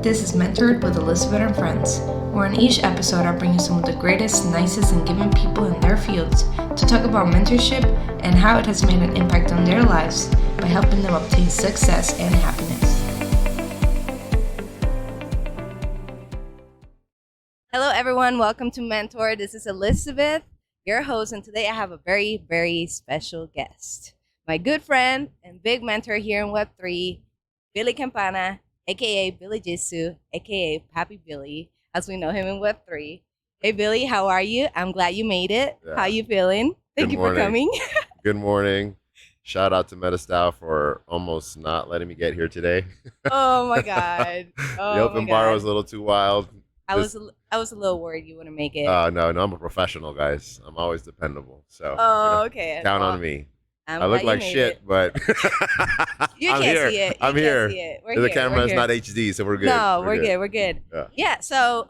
This is Mentored with Elizabeth and Friends, where in each episode I bring you some of the greatest, nicest, and giving people in their fields to talk about mentorship and how it has made an impact on their lives by helping them obtain success and happiness. Hello everyone, welcome to Mentor. This is Elizabeth, your host, and today I have a very, very special guest. My good friend and big mentor here in Web3, Billy Campana, aka Billy Jitsu, aka Pappy Billy, as we know him in Web3. Hey Billy, how are you? I'm glad you made it. Yeah. How you feeling? Thank you for coming. Good morning. Shout out to MetaStyle for almost not letting me get here today. Oh my God. Oh, the open bar was a little too wild. I was a little worried you wouldn't make it. No, I'm a professional, guys. I'm always dependable. So okay. Count on me. I look like shit, but you can't here. See it. I'm here. The camera is not HD, so we're good. No, we're good. We're good. Yeah. So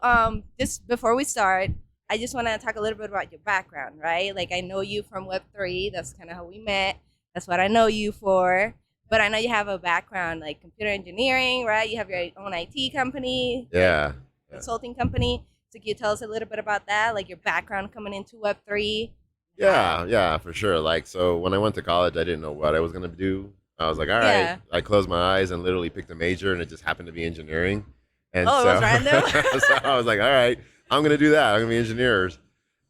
just before we start, I just want to talk a little bit about your background, right? Like I know you from Web3. That's kind of how we met. That's what I know you for. But I know you have a background like computer engineering, right? You have your own IT company. Yeah. Consulting company. So can you tell us a little bit about that, like your background coming into Web3? Yeah, for sure. Like, so when I went to college, I didn't know what I was going to do. I was like, all right. I closed my eyes and literally picked a major, and it just happened to be engineering. And it was random? So I was like, all right, I'm going to do that. I'm going to be engineers.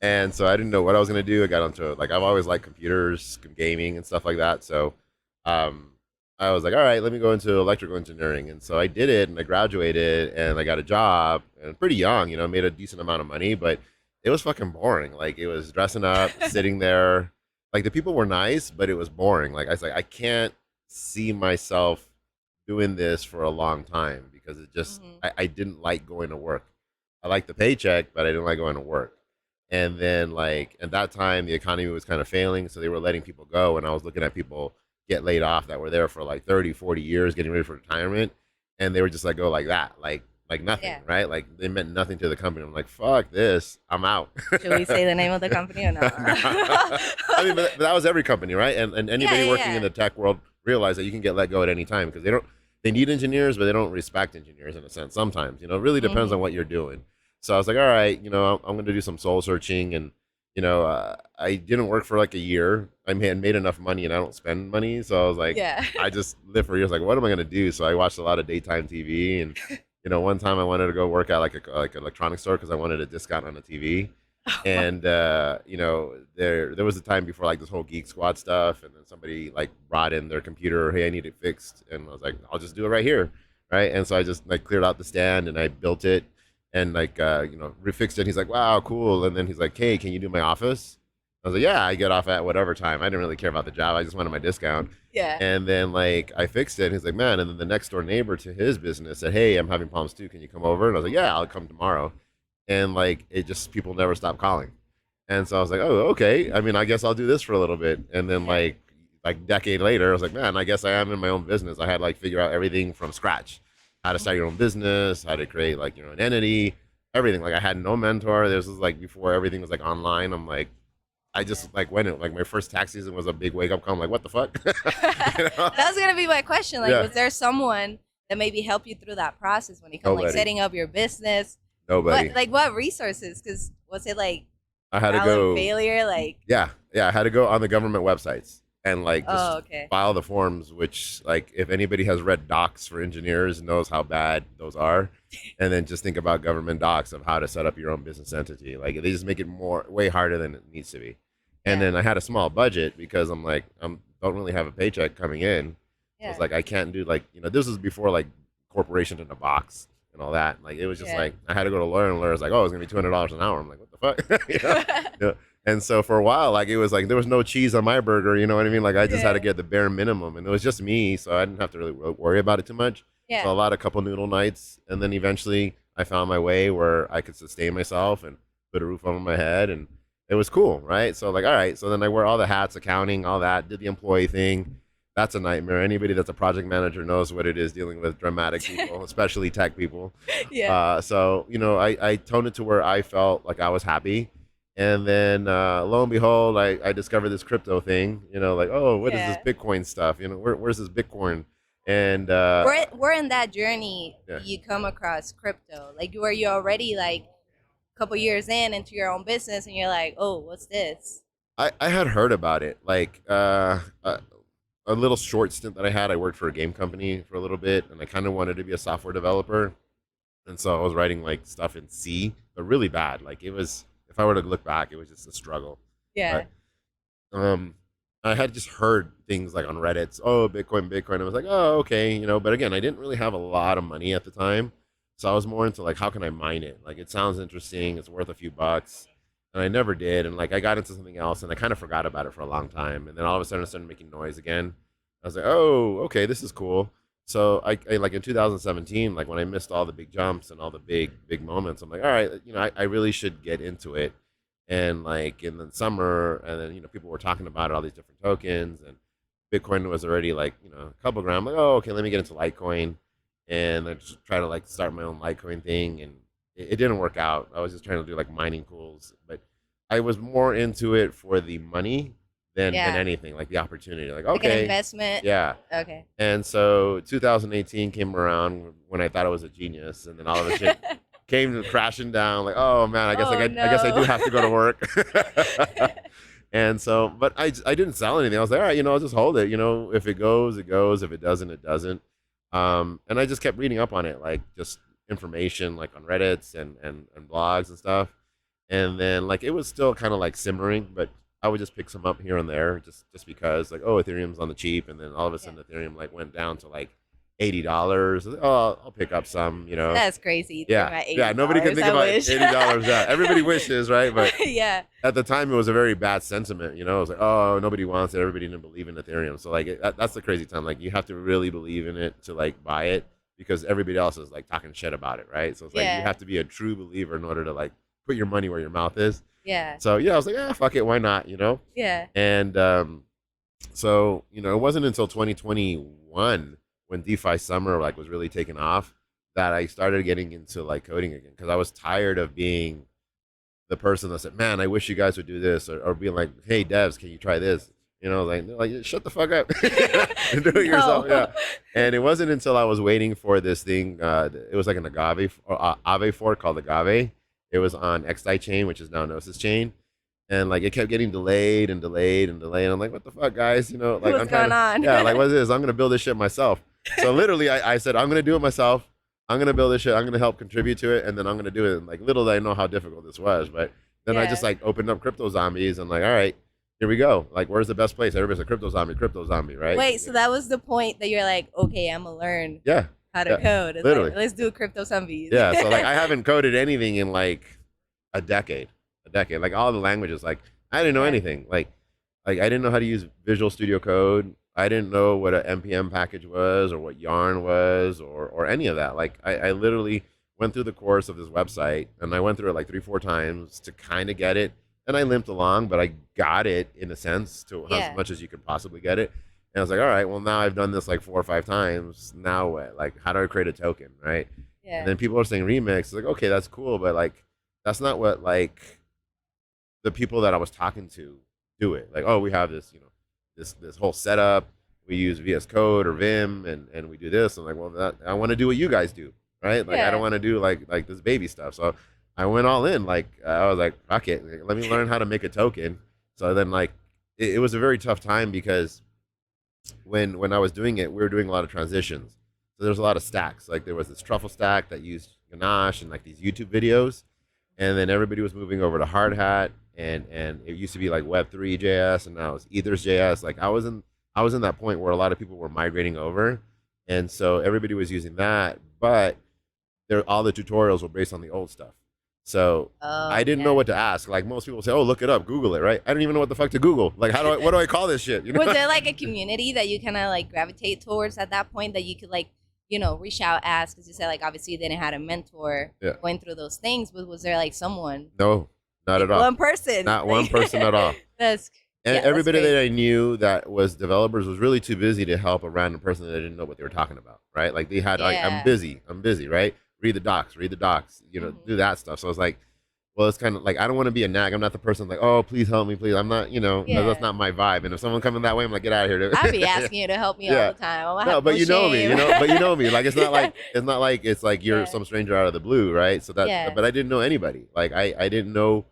And so I didn't know what I was going to do. I got onto it. Like, I've always liked computers, gaming, and stuff like that. So I was like, all right, let me go into electrical engineering. And so I did it, and I graduated, and I got a job, and pretty young, made a decent amount of money, but it was fucking boring. Like, it was dressing up, sitting there. Like, the people were nice, but it was boring. Like, I was like, I can't see myself doing this for a long time because it just, I didn't like going to work. I liked the paycheck, but I didn't like going to work. And then, like, at that time, the economy was kind of failing, so they were letting people go, and I was looking at people get laid off that were there for like 30, 40 years, getting ready for retirement, and they were just like, go like that, like nothing, right? Like, they meant nothing to the company. I'm like, fuck this, I'm out. Should we say the name of the company or not? I mean, but that was every company, right? And anybody working in the tech world realize that you can get let go at any time because they need engineers, but they don't respect engineers in a sense sometimes. It really depends on what you're doing. So I was like, all right, I'm going to do some soul searching. And, I didn't work for like a year. I made enough money and I don't spend money. So I was like, I just lived for years. Like, what am I going to do? So I watched a lot of daytime TV. And, one time I wanted to go work at like an electronics store because I wanted a discount on the TV. And, there was a time before like this whole Geek Squad stuff. And then somebody like brought in their computer. Hey, I need it fixed. And I was like, I'll just do it right here. Right. And so I just like cleared out the stand and I built it. And like, refixed it. He's like, wow, cool. And then he's like, hey, can you do my office? I was like, yeah, I get off at whatever time. I didn't really care about the job. I just wanted my discount. Yeah. And then like, I fixed it. And he's like, man. And then the next door neighbor to his business said, hey, I'm having problems too. Can you come over? And I was like, yeah, I'll come tomorrow. And like, people never stopped calling. And so I was like, oh, okay. I mean, I guess I'll do this for a little bit. And then like decade later, I was like, man, I guess I am in my own business. I had like figure out everything from scratch. How to start your own business, how to create like your own entity, everything. Like I had no mentor. This was like before everything was like online. I'm like, I just like went in. Like my first tax season was a big wake up call. I'm like, what the fuck? That was gonna be my question. Like, was there someone that maybe helped you through that process when it comes like setting up your business? Nobody. What resources? Because was it like I had to go failure? Like yeah, I had to go on the government websites. And like just file the forms, which like if anybody has read docs for engineers knows how bad those are. And then just think about government docs of how to set up your own business entity. Like they just make it way harder than it needs to be. And then I had a small budget because I'm like, don't really have a paycheck coming in. Yeah. So it's like I can't do like, this was before like corporation in a box and all that. Like it was just like I had to go to a lawyer and the lawyer's like, oh, it's gonna be $200 an hour. I'm like, what the fuck? And so for a while, like it was like there was no cheese on my burger, you know what I mean? Like I just had to get the bare minimum, and it was just me, so I didn't have to really worry about it too much. Yeah. So a lot of couple noodle nights, and then eventually I found my way where I could sustain myself and put a roof over my head, and it was cool, right? So like, all right, so then I wear all the hats, accounting, all that, did the employee thing. That's a nightmare. Anybody that's a project manager knows what it is dealing with dramatic people, especially tech people. Yeah. So I toned it to where I felt like I was happy. And then lo and behold, I discovered this crypto thing, like, oh, what is this Bitcoin stuff? Where's this Bitcoin? And Where in that journey yeah. you come across crypto? Like, were you already like a couple years into your own business, and you're like, oh, what's this? I had heard about it, like a little short stint that I had. I worked for a game company for a little bit, and I kind of wanted to be a software developer, and so I was writing like stuff in C, but really bad. Like it was, if I were to look back, it was just a struggle. Yeah. But I had just heard things like on Reddit, oh, Bitcoin, Bitcoin. I was like, oh, okay, you know. But again, I didn't really have a lot of money at the time, so I was more into like, how can I mine it? Like, it sounds interesting. It's worth a few bucks, and I never did. And like, I got into something else, and I kind of forgot about it for a long time. And then all of a sudden, I started making noise again. I was like, oh, okay, this is cool. So I like in 2017, like when I missed all the big jumps and all the big moments, I'm like, all right, you know, I really should get into it. And like in the summer, and then, you know, people were talking about it, all these different tokens, and Bitcoin was already like, you know, a couple grand. I'm like, oh, okay, let me get into Litecoin, and I just try to like start my own Litecoin thing, and it didn't work out. I was just trying to do like mining pools, but I was more into it for the money than anything, like the opportunity. Like, like an okay, investment. yeah. Okay. And so 2018 came around when I thought I was a genius, and then all of a sudden came crashing down. Like, oh man, I guess Oh, I guess I do have to go to work. And so, but I didn't sell anything. I was like, all right, you know, I'll just hold it. You know, if it goes, it goes. If it doesn't, it doesn't. And I just kept reading up on it, like just information, like on Reddits and blogs and stuff. And then like it was still kind of like simmering, but I would just pick some up here and there, just because like, oh, Ethereum's on the cheap, and then all of a sudden Ethereum like went down to like $80. Oh, I'll pick up some, you know. That's crazy. Yeah, nobody can think about $80. Yeah, everybody wishes, right? But yeah, at the time it was a very bad sentiment, you know. It was like, oh, nobody wants it. Everybody didn't believe in Ethereum. So like that's the crazy time. Like you have to really believe in it to like buy it, because everybody else is like talking shit about it, right? So it's like you have to be a true believer in order to like put your money where your mouth is. Yeah. So yeah, I was like, fuck it, why not, you know? Yeah. And so, you know, it wasn't until 2021 when DeFi summer like was really taking off that I started getting into like coding again, because I was tired of being the person that said, man, I wish you guys would do this, or being like, hey devs, can you try this? You know, like shut the fuck up and do it yourself. Yeah. And it wasn't until I was waiting for this thing, it was like an agave or Aave fork called Agave. It was on XDAI chain, which is now Gnosis chain. And like it kept getting delayed and delayed and delayed. And I'm like, what the fuck, guys? You know, like what's going on? Yeah, like what is this? I'm gonna build this shit myself. So literally I said, I'm gonna do it myself. I'm gonna build this shit. I'm gonna help contribute to it, and then I'm gonna do it. And like little did I know how difficult this was. But then I just like opened up Crypto Zombies and like, all right, here we go. Like, where's the best place? Everybody's a Crypto Zombie, right? Wait, so that was the point that you're like, okay, I'm gonna learn how to code. It's literally. Like, let's do Crypto Zombies. Yeah, so like I haven't coded anything in like a decade. Like all the languages, like I didn't know anything. Like I didn't know how to use Visual Studio Code. I didn't know what an npm package was, or what yarn was, or any of that. Like I literally went through the course of this website, and I went through it like 3-4 times to kind of get it. And I limped along, but I got it in a sense, to as much as you could possibly get it. And I was like, all right, well now I've done this like 4 or 5 times. Now what? Like, how do I create a token, right? Yeah. And then people are saying remix. It's like, okay, that's cool, but like that's not what like the people that I was talking to do it. Like, oh, we have this, you know, this whole setup. We use VS Code or Vim, and we do this. I'm like, well, I want to do what you guys do, right? Like, I don't want to do like this baby stuff. So I went all in. Like, I was like, fuck it, let me learn how to make a token. So then, like, it was a very tough time, because when I was doing it, we were doing a lot of transitions. So there's a lot of stacks. Like, there was this truffle stack that used Ganache and like these YouTube videos, and then everybody was moving over to Hard Hat, and it used to be like Web3 JS, and now it's Ethers JS. Like, I was in that point where a lot of people were migrating over, and so everybody was using that, but all the tutorials were based on the old stuff. So I didn't know what to ask. Like, most people say, oh, look it up, Google it, right? I didn't even know what the fuck to Google. Like, what do I call this shit? You know? Was there like a community that you kind of like gravitate towards at that point, that you could like, you know, reach out, ask? Because you said like obviously you didn't have a mentor going through those things, but was there like someone? No, not at all. One person. Not one person at all. And everybody that I knew that was developers was really too busy to help a random person that didn't know what they were talking about, right? Like, they had, like, I'm busy, right? Read the docs, you know, do that stuff. So I was like, well, it's kind of like I don't want to be a nag. I'm not the person like, oh, please help me, please. I'm not, that's not my vibe. And if someone coming that way, I'm like, get out of here. I'd be asking you to help me all the time. No, but you know me, but you know me. Like it's not like it's like you're some stranger out of the blue, right? So that, but I didn't know anybody. Like I didn't know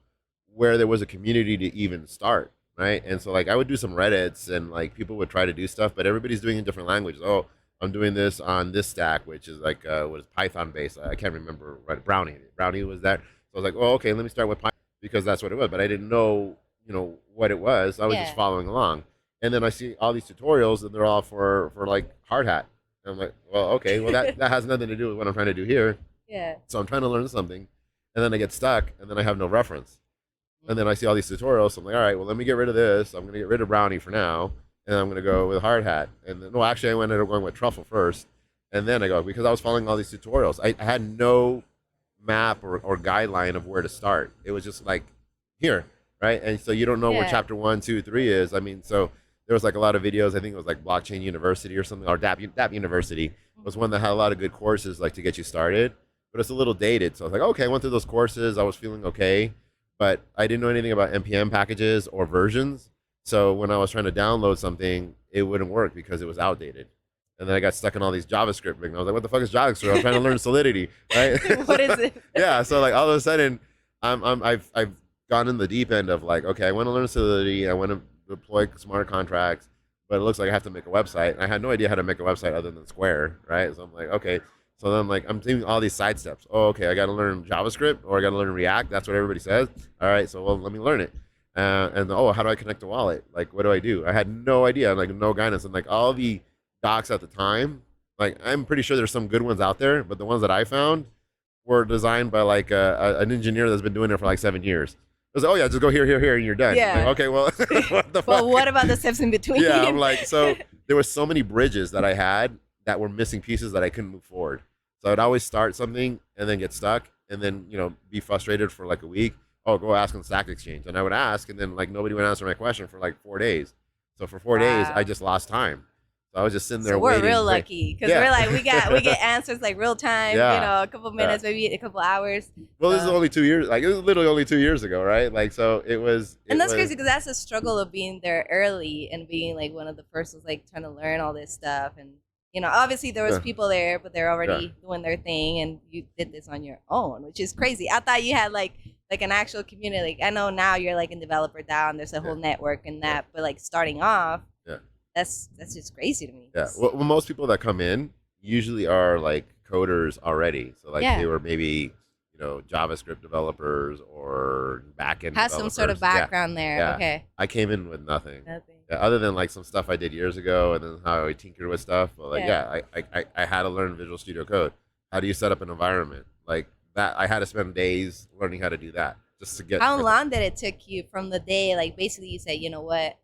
where there was a community to even start, right? And so like I would do some Reddits and like people would try to do stuff, but everybody's doing it in different languages. Oh, I'm doing this on this stack, which is like was Python based. I can't remember. Right, Brownie was that. So I was like, oh, okay, let me start with Python because that's what it was. But I didn't know, what it was. I was just following along. And then I see all these tutorials, and they're all for like hard hat. And I'm like, well, okay, well that has nothing to do with what I'm trying to do here. Yeah. So I'm trying to learn something, and then I get stuck, and then I have no reference. And then I see all these tutorials. So I'm like, all right, well, let me get rid of this. I'm gonna get rid of Brownie for now, and I'm gonna go with hard hat. And then, no, actually, I ended up going with truffle first, and then I go because I was following all these tutorials. I had no map or guideline of where to start. It was just like here, right? And so you don't know where chapter 1, 2, 3 is. I mean, so there was like a lot of videos. I think it was like Blockchain University or something, or DApp University was one that had a lot of good courses like to get you started, but it's a little dated. So I was like, okay, I went through those courses. I was feeling okay, but I didn't know anything about NPM packages or versions. So when I was trying to download something, it wouldn't work because it was outdated. And then I got stuck in all these JavaScript things. I was like, what the fuck is JavaScript? I'm trying to learn Solidity, right? What is it? Yeah, so like all of a sudden, I've gone in the deep end of like, okay, I want to learn Solidity. I want to deploy smart contracts, but it looks like I have to make a website. And I had no idea how to make a website other than Square, right? So I'm like, okay. So then like I'm doing all these side steps. Oh, okay, I got to learn JavaScript or I got to learn React. That's what everybody says. All right, so well, let me learn it. And how do I connect a wallet? Like, what do I do? I had no idea, like no guidance. And like all the docs at the time, like I'm pretty sure there's some good ones out there, but the ones that I found were designed by like an engineer that's been doing it for like 7 years. It was like, oh yeah, just go here, and you're done. Yeah. Like, okay, well, what the fuck? Well, what about the steps in between? Yeah, I'm like, so there were so many bridges that I had that were missing pieces that I couldn't move forward. So I'd always start something and then get stuck and then, be frustrated for like a week. Oh, go ask on Stack Exchange. And I would ask and then like nobody would answer my question for like 4 days. So for 4 days, I just lost time. So I was just sitting there waiting. We're real lucky because we're like, we get answers like real time, a couple minutes, maybe a couple hours. Well, this is only 2 years. Like it was literally only 2 years ago, right? Like, so it was. And that's crazy because that's the struggle of being there early and being like one of the first was like trying to learn all this stuff. And, obviously there was people there, but they're already doing their thing. And you did this on your own, which is crazy. I thought you had like an actual community. Like, I know now you're like in Developer DAO and there's a whole network and that, but like starting off. That's just crazy to me. Yeah. Well, most people that come in usually are like coders already. So like they were maybe, JavaScript developers or backend has some sort of background there. Yeah. Okay. I came in with nothing. Yeah, other than like some stuff I did years ago and then how I tinkered with stuff. But like, I had to learn Visual Studio Code. How do you set up an environment? Like that, I had to spend days learning how to do that just to get. How long did it took you from the day? Like basically you say, you know what?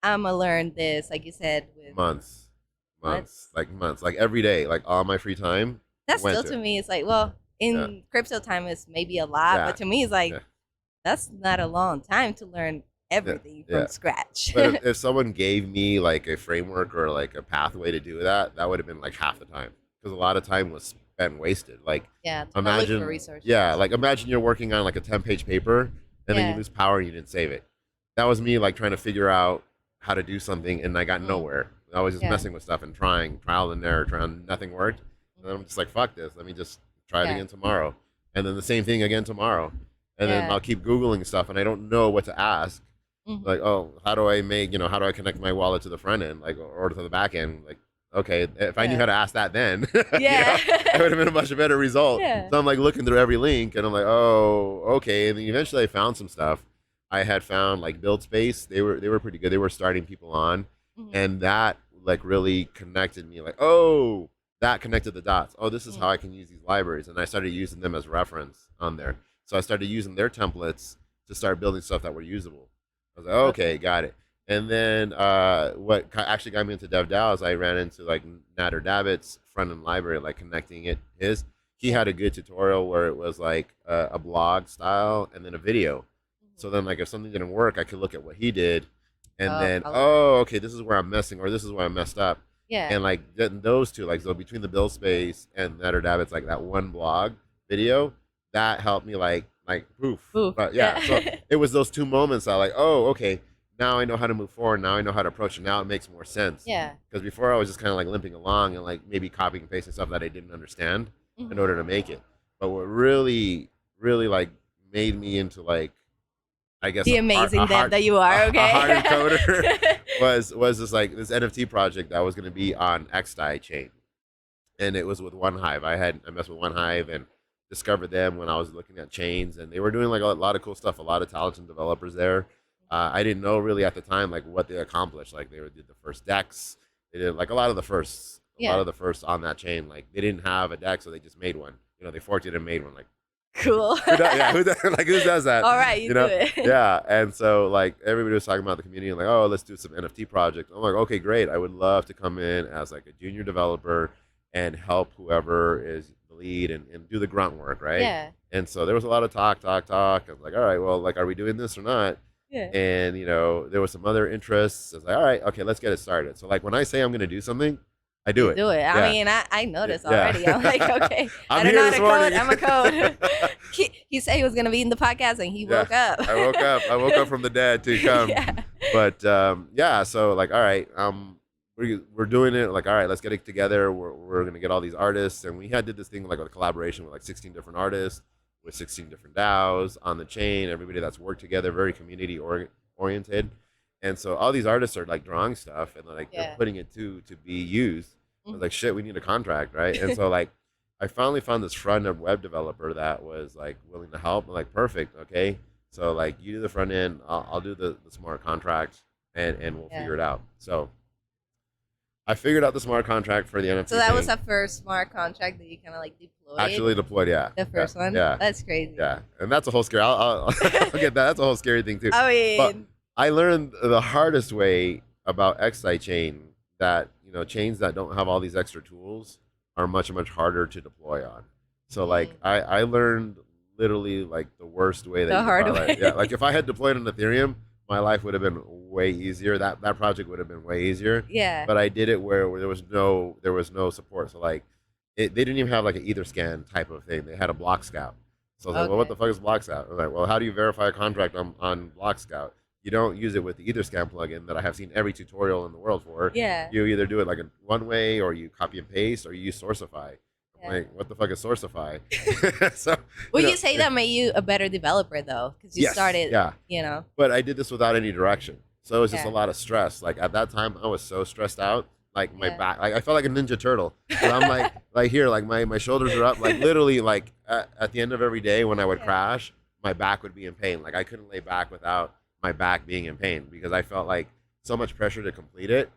I'm gonna learn this, like you said, with months, like every day, like all my free time. That's still to me, it's like, well, in crypto time, it's maybe a lot, but to me, it's like that's not a long time to learn everything from scratch. But if someone gave me like a framework or like a pathway to do that, that would have been like half the time because a lot of time was spent wasted. Like imagine, for resources. Like imagine you're working on like a 10-page paper and then you lose power and you didn't save it. That was me like trying to figure out how to do something and I got nowhere. I was just messing with stuff and trial and error, nothing worked. And I'm just like, fuck this. Let me just try it again tomorrow. And then the same thing again tomorrow. And then I'll keep Googling stuff and I don't know what to ask. Like, oh, how do I connect my wallet to the front end, like, or to the back end? Like, okay, if I knew how to ask that then, it would have been a much better result. So I'm like looking through every link and I'm like, oh, okay. And then eventually I found some stuff. I had found like Build Space. They were pretty good. They were starting people on, and that like really connected me. Like, oh, that connected the dots. Oh, this is how I can use these libraries, and I started using them as reference on there. So I started using their templates to start building stuff that were usable. I was like, okay, got it. And then what actually got me into DevDAO is I ran into like Nader Davitt's front end library, like connecting it. He had a good tutorial where it was like a blog style and then a video. So then, like, if something didn't work, I could look at what he did, and then, okay, this is where I'm messing, or this is where I messed up. Yeah. And like those two, like, so between the Build Space and Nader Davitt's, like that one blog video, that helped me like like poof. Ooh, But yeah, so it was those 2 moments that like, oh, okay, now I know how to move forward. Now I know how to approach it. Now it makes more sense. Yeah. Because before I was just kind of like limping along and like maybe copying and pasting stuff that I didn't understand in order to make it. But what really, really like made me into like, I guess the amazing dev that you are, okay, a hardened coder was this like this NFT project that was going to be on XDAI chain, and it was with OneHive. I messed with OneHive and discovered them when I was looking at chains, and they were doing like a lot of cool stuff. A lot of talented developers there. I didn't know really at the time like what they accomplished. Like they did the first DEX. They did like a lot of the firsts. A lot of the firsts on that chain. Like they didn't have a DEX, so they just made one. You know, they forked it and made one. Like cool. who does that? All right, you know? Do it. Yeah, and so like everybody was talking about the community and like, oh, let's do some NFT project. I'm like, okay, great. I would love to come in as like a junior developer and help whoever is the lead and do the grunt work, right? Yeah. And so there was a lot of talk. I was like, all right, well, like, are we doing this or not? Yeah. And you know, there was some other interests. I was like, all right, okay, let's get it started. So like when I say I'm gonna do something, I do it. Do it. Yeah. I mean, I know this already. I'm like, okay, I'm I don't know how this to morning. code. I'm a code. he said he was gonna be in the podcast, and he woke up. I woke up from the dead to come. Yeah. But yeah, so like, all right, we're doing it. Like, all right, let's get it together. We're gonna get all these artists, and we did this thing like with a collaboration with like 16 different artists, with 16 different DAOs on the chain. Everybody that's worked together, very community oriented. And so all these artists are like drawing stuff and like they're putting it to be used. I was like, shit, we need a contract, right? And so like I finally found this front end web developer that was like willing to help. I'm like, perfect, okay. So like you do the front end, I'll do the smart contract and we'll figure it out. So I figured out the smart contract for the NFT. So that was the first smart contract that you kind of like deployed? Actually deployed, yeah. The first one? Yeah. That's crazy. Yeah. And that's a whole scary, I'll get that. That's a whole scary thing too. I mean. But I learned the hardest way about XDAI chain that, you know, chains that don't have all these extra tools are much, much harder to deploy on. So like I learned literally like the worst way. The hard way. Yeah, like if I had deployed on Ethereum, my life would have been way easier. That project would have been way easier. Yeah. But I did it where there was no support. So like they didn't even have like an Etherscan type of thing. They had a Block Scout. So I was like, well, what the fuck is Block Scout? I was like, well, how do you verify a contract on Block Scout? You don't use it with the Etherscan plugin that I have seen every tutorial in the world for. Yeah. You either do it like in one way, or you copy and paste, or you use Sourcify. I'm like, what the fuck is Sourcify? So, would you say that made you a better developer though? Because you started, you know. But I did this without any direction, so it was just a lot of stress. Like at that time, I was so stressed out. Like my back, like I felt like a Ninja Turtle. And I'm like here, like my shoulders are up. Like literally, like at the end of every day when I would crash, my back would be in pain. Like I couldn't lay back without my back being in pain because I felt like so much pressure to complete it,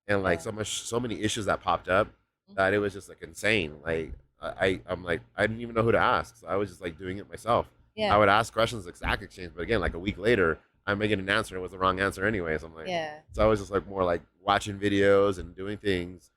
and like so many issues that popped up that it was just like insane. Like I'm like I didn't even know who to ask, so I was just like doing it myself. I would ask questions like Stack Exchange, but again, like a week later, I'm making an answer. It was the wrong answer anyway. So I'm like, so I was just like more like watching videos and doing things,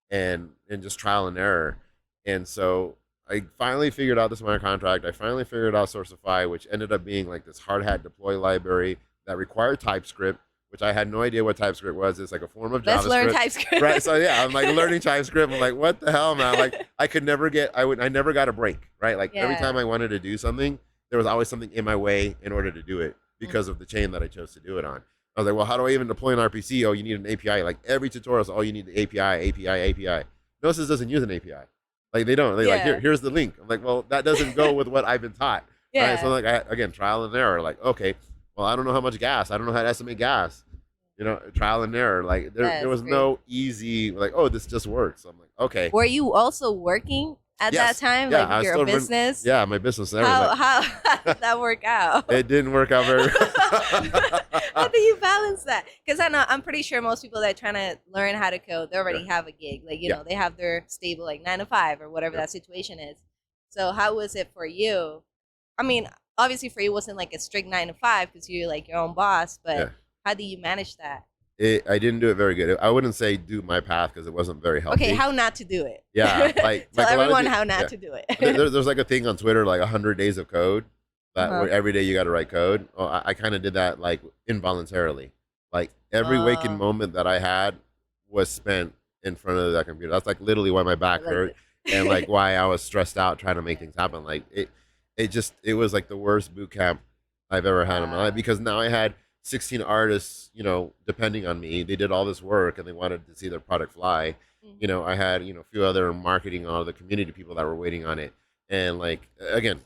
and just trial and error. And so I finally figured out the smart contract. I finally figured out Sourcify, which ended up being like this hard hat deploy library that required TypeScript, which I had no idea what TypeScript was. It's like a form of JavaScript. Let's learn TypeScript. Right. So yeah, I'm like learning TypeScript. I'm like, what the hell, man? Like I never got a break. Right. Like every time I wanted to do something, there was always something in my way in order to do it because of the chain that I chose to do it on. I was like, well, how do I even deploy an RPC? Oh, you need an API. Like every tutorial is, oh, you need the API. Gnosis doesn't use an API. Like they don't. They like, here's the link. I'm like, well, that doesn't go with what I've been taught. Right? So like, again, trial and error. Like, okay, well, I don't know how much gas. I don't know how to estimate gas. You know, trial and error. Like there was no easy, like, oh, this just works. So I'm like, okay. Were you also working at that time? Yeah, like your business? My business. How did that work out? It didn't work out very How do you balance that? Because I'm pretty sure most people that are trying to learn how to code, they already have a gig. Like, you know, they have their stable like 9 to 5 or whatever that situation is. So how was it for you? I mean, obviously for you it wasn't like a strict 9 to 5 because you're like your own boss, but how do you manage that? I didn't do it very good. I wouldn't say do my path because it wasn't very healthy. Okay, how not to do it? Yeah, like tell like everyone how not to do it. There's like a thing on Twitter, like 100 days of code, that where every day you got to write code. Oh, I kind of did that like involuntarily. Like every waking moment that I had was spent in front of that computer. That's like literally why my back hurt and like why I was stressed out trying to make things happen. Like it was like the worst boot camp I've ever had in my life, because now I had 16 artists, depending on me. They did all this work and they wanted to see their product fly. I had, a few other marketing, all the community people that were waiting on it. And like, again,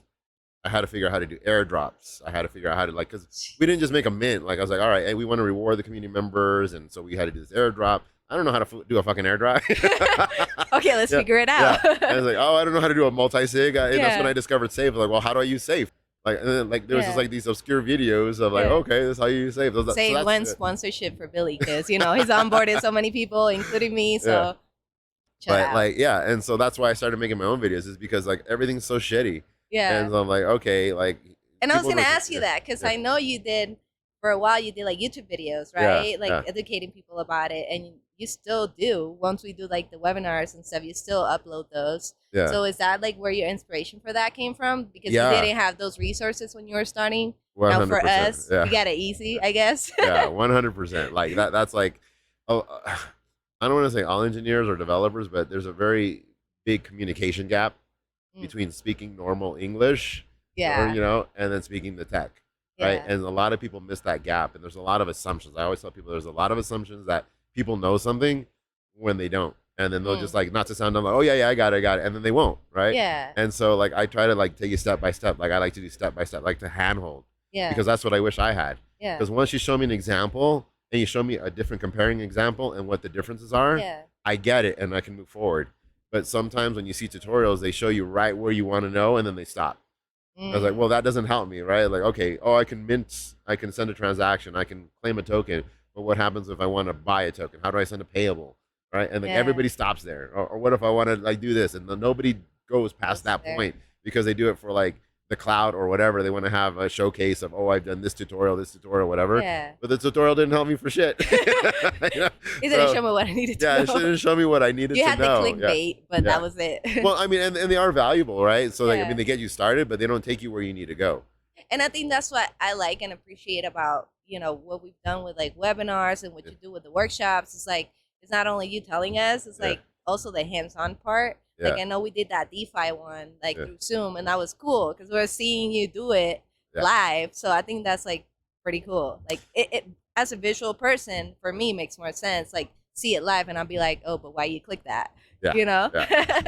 I had to figure out how to do airdrops. I had to figure out how to because we didn't just make a mint. Like I was like, all right, hey, we want to reward the community members. And so we had to do this airdrop. I don't know how to do a fucking airdrop. Okay, let's figure it out. Yeah. And I was like, oh, I don't know how to do a multi-sig. And that's when I discovered Safe. I was like, well, how do I use Safe? Like, and then, like there was just like these obscure videos of like, okay, this is how you use Safe. Safe won sponsorship for Billy because he's onboarded so many people, including me. So, and so that's why I started making my own videos, is because like everything's so shitty. Yeah. And so I'm like, okay, like. And I was gonna ask you that because I know you did for a while. You did like YouTube videos, right? Educating people about it, and you still do. Once we do like the webinars and stuff, you still upload those. Yeah. So is that like where your inspiration for that came from? Because you didn't have those resources when you were starting. 100%. Now for us, we got it easy, I guess. Yeah, 100%. Like that's like, I don't want to say all engineers or developers, but there's a very big communication gap between speaking normal English, or, and then speaking the tech, right? And a lot of people miss that gap, and there's a lot of assumptions. I always tell people there's a lot of assumptions that people know something when they don't, and then they'll just like, not to sound dumb, like, oh yeah, I got it, and then they won't, right? Yeah. And so like I try to like take you step by step. Like I like to do step by step, like to handhold. Yeah. Because that's what I wish I had. Yeah. Because once you show me an example and you show me a different comparing example and what the differences are, I get it and I can move forward. But sometimes when you see tutorials, they show you right where you want to know and then they stop. I was like, well, that doesn't help me, right? Like, okay, I can send a transaction, I can claim a token, but what happens if I want to buy a token? How do I send a payable, right? And then everybody stops there. Or what if I want to like do this? And then nobody goes past that point because they do it for like the cloud or whatever. They want to have a showcase of, I've done this tutorial, whatever. Yeah. But the tutorial didn't help me for shit. It didn't show me what I needed to know. Yeah, it didn't show me what I needed to know. You had the clickbait, but that was it. Well, I mean, and they are valuable, right? So like, I mean, they get you started, but they don't take you where you need to go. And I think that's what I like and appreciate about, what we've done with like webinars and what you do with the workshops. It's like, it's not only you telling us, it's like also the hands-on part. Yeah. Like I know we did that DeFi one through Zoom, and that was cool because we're seeing you do it live. So I think that's like pretty cool. Like it as a visual person, for me, makes more sense. Like see it live, and I'll be like, oh, but why you click that? Yeah.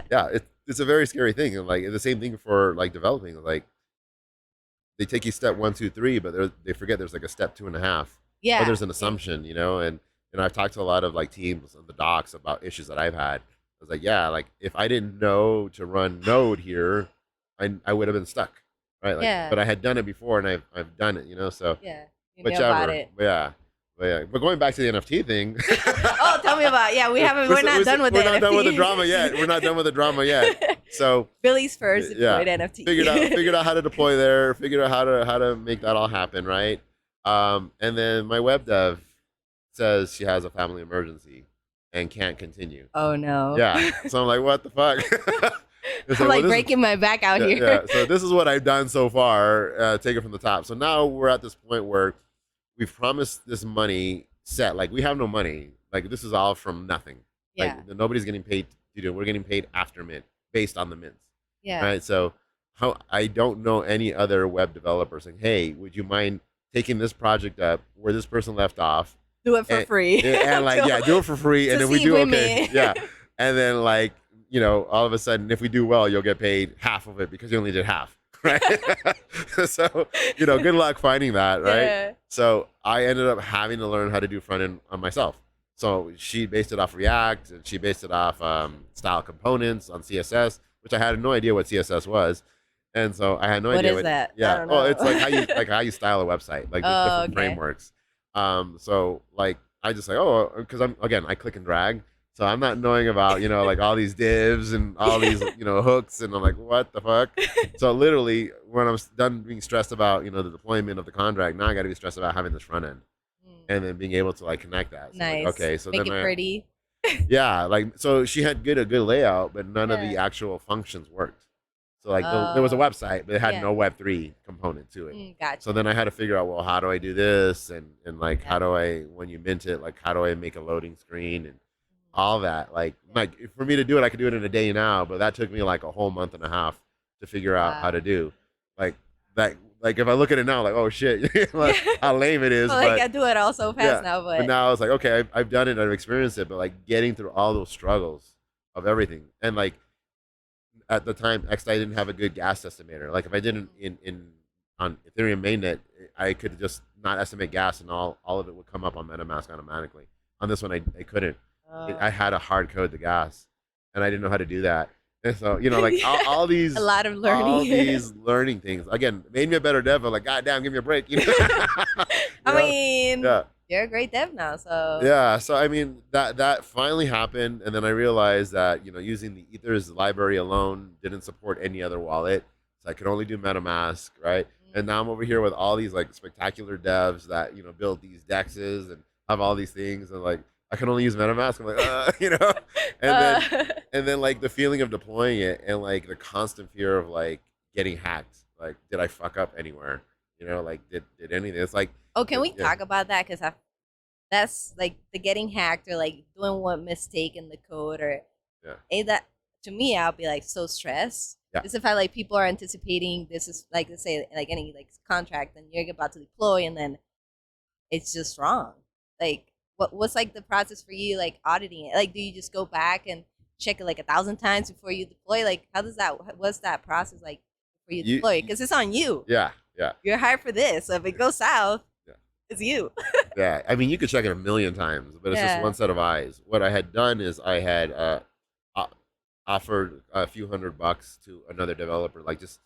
Yeah. It's a very scary thing, and like the same thing for like developing. Like they take you step 1, 2, 3, but they forget there's like a step 2.5. Yeah. Or there's an assumption, and I've talked to a lot of like teams on the docs about issues that I've had. I was like, like if I didn't know to run Node here, I would have been stuck, right? Like, but I had done it before, and I've done it, So whichever, about it. But going back to the NFT thing. Oh, tell me about it. Yeah, we're not done with the NFT. We're not done with the drama yet. We're not done with the drama yet. So Billy's first deployed NFT. Figured out how to deploy there. Figured out how to make that all happen, right? And then my web dev says she has a family emergency and can't continue. Oh no. Yeah. So I'm like, what the fuck? I'm like breaking my back out here. Yeah. So this is what I've done so far. Take it from the top. So now we're at this point where we've promised this money set. Like we have no money. Like this is all from nothing. Yeah. Like nobody's getting paid to do it. We're getting paid after mint based on the mints. Yeah. Right. So I don't know any other web developer saying, hey, would you mind taking this project up where this person left off? Do it for free. And like, do it for free. And then we do okay. Yeah. And then like, all of a sudden, if we do well, you'll get paid half of it because you only did half. Right. So, good luck finding that. Right. Yeah. So I ended up having to learn how to do front end on myself. So she based it off React and she based it off style components on CSS, which I had no idea what CSS was. And so I had no idea what is that? Yeah. Oh, it's like how you style a website, like there's different frameworks. So like I just like, because I click and drag, so I'm not knowing about like all these divs and all these hooks, and I'm like, what the fuck? So literally when I'm done being stressed about the deployment of the contract, now I got to be stressed about having this front end and then being able to like connect that. So nice. Like, okay, so make then it pretty. Yeah, like so she had a good layout, but none of the actual functions worked. So like there was a website, but it had no Web3 component to it. Gotcha. So then I had to figure out, well, how do I do this? And like, how do I, when you mint it, like, how do I make a loading screen and all that? Like for me to do it, I could do it in a day now, but that took me like a whole month and a half to figure out how to do. like that. Like if I look at it now, like oh shit, like, Yeah. how lame it is. Well, like But I do it all so fast now, but but now it's like okay, I've done it, I've experienced it, but like getting through all those struggles of everything, and like at the time, XDAI didn't have a good gas estimator. Like if I did in on Ethereum mainnet, I could just not estimate gas, and all of it would come up on MetaMask automatically. On this one, I couldn't. I had to hard code the gas, and I didn't know how to do that. And so like yeah. all A these lot of all learning. these learning things again made me a better dev. I'm like, God damn, give me a break. You know? I know? mean, Yeah. you're a great dev now, so Yeah, so I mean that finally happened, and then I realized that using the Ethers library alone didn't support any other wallet, so I could only do MetaMask, right? And now I'm over here with all these like spectacular devs that build these dexes and have all these things, and like I can only use MetaMask. I'm like, and then uh, and then like the feeling of deploying it, and like the constant fear of like getting hacked. Like, did I fuck up anywhere? Like did anything? It's like, oh, can we yeah, talk about that? Because that's like the getting hacked or like doing one mistake in the code or that to me I'll be like so stressed. Yeah. Just if I like people are anticipating this is like let's say like any like contract and you're about to deploy and then it's just wrong. Like what's like the process for you like auditing it? Like do you just go back and check it like 1,000 times before you deploy? Like how does that what's that process like before you deploy? Because it's on you. Yeah. You're hired for this. So if it goes south, it's you. Yeah, I mean, you could check it a million times, but it's just one set of eyes. What I had done is I had offered a few $100 to another developer, like just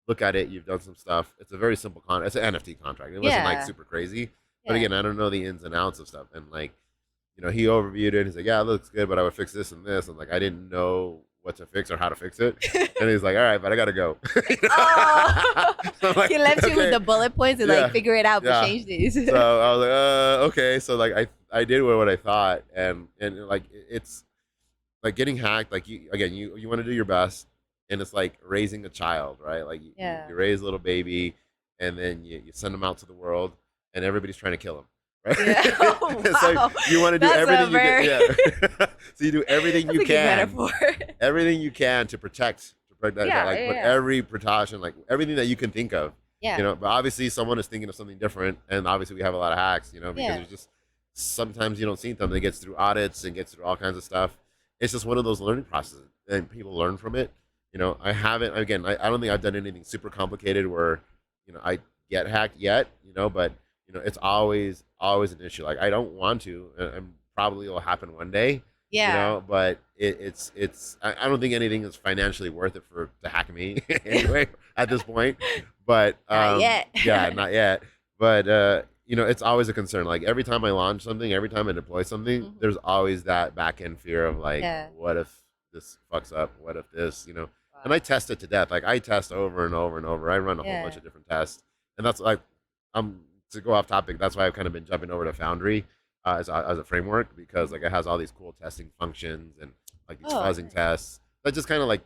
look at it. You've done some stuff. It's a very simple contract. It's an NFT contract. It wasn't like super crazy, but again, I don't know the ins and outs of stuff. And like, he overviewed it. And he's like, yeah, it looks good, but I would fix this and this. And like, I didn't know what to fix or how to fix it. And he's like, all right, but I gotta go. Oh, like, he left you with the bullet points and like figure it out, but change these. So I was like, okay. So like I did what I thought, and like it's like getting hacked. Like you want to do your best, and it's like raising a child, right? Like you raise a little baby, and then you send them out to the world, and everybody's trying to kill him. Right? Yeah. Oh, wow. So you want to do everything you can. Yeah. So you do everything you can. Everything you can to protect that. Put every precaution, like everything that you can think of. Yeah. But obviously someone is thinking of something different, and obviously we have a lot of hacks. Because there's just sometimes you don't see them. It gets through audits and gets through all kinds of stuff. It's just one of those learning processes, and people learn from it. I haven't. Again, I don't think I've done anything super complicated where I get hacked yet. But it's always an issue. Like I don't want to, and probably will happen one day. Yeah. But it's I don't think anything is financially worth it to hack me anyway at this point. But not yet. Yeah, not yet. But it's always a concern. Like every time I launch something, every time I deploy something, there's always that back end fear of like, what if this fucks up? What if this, Wow. And I test it to death. Like I test over and over and over. I run a whole bunch of different tests, and that's like to go off topic. That's why I've kind of been jumping over to Foundry as a framework, because like it has all these cool testing functions and like these fuzzing tests that just kind of like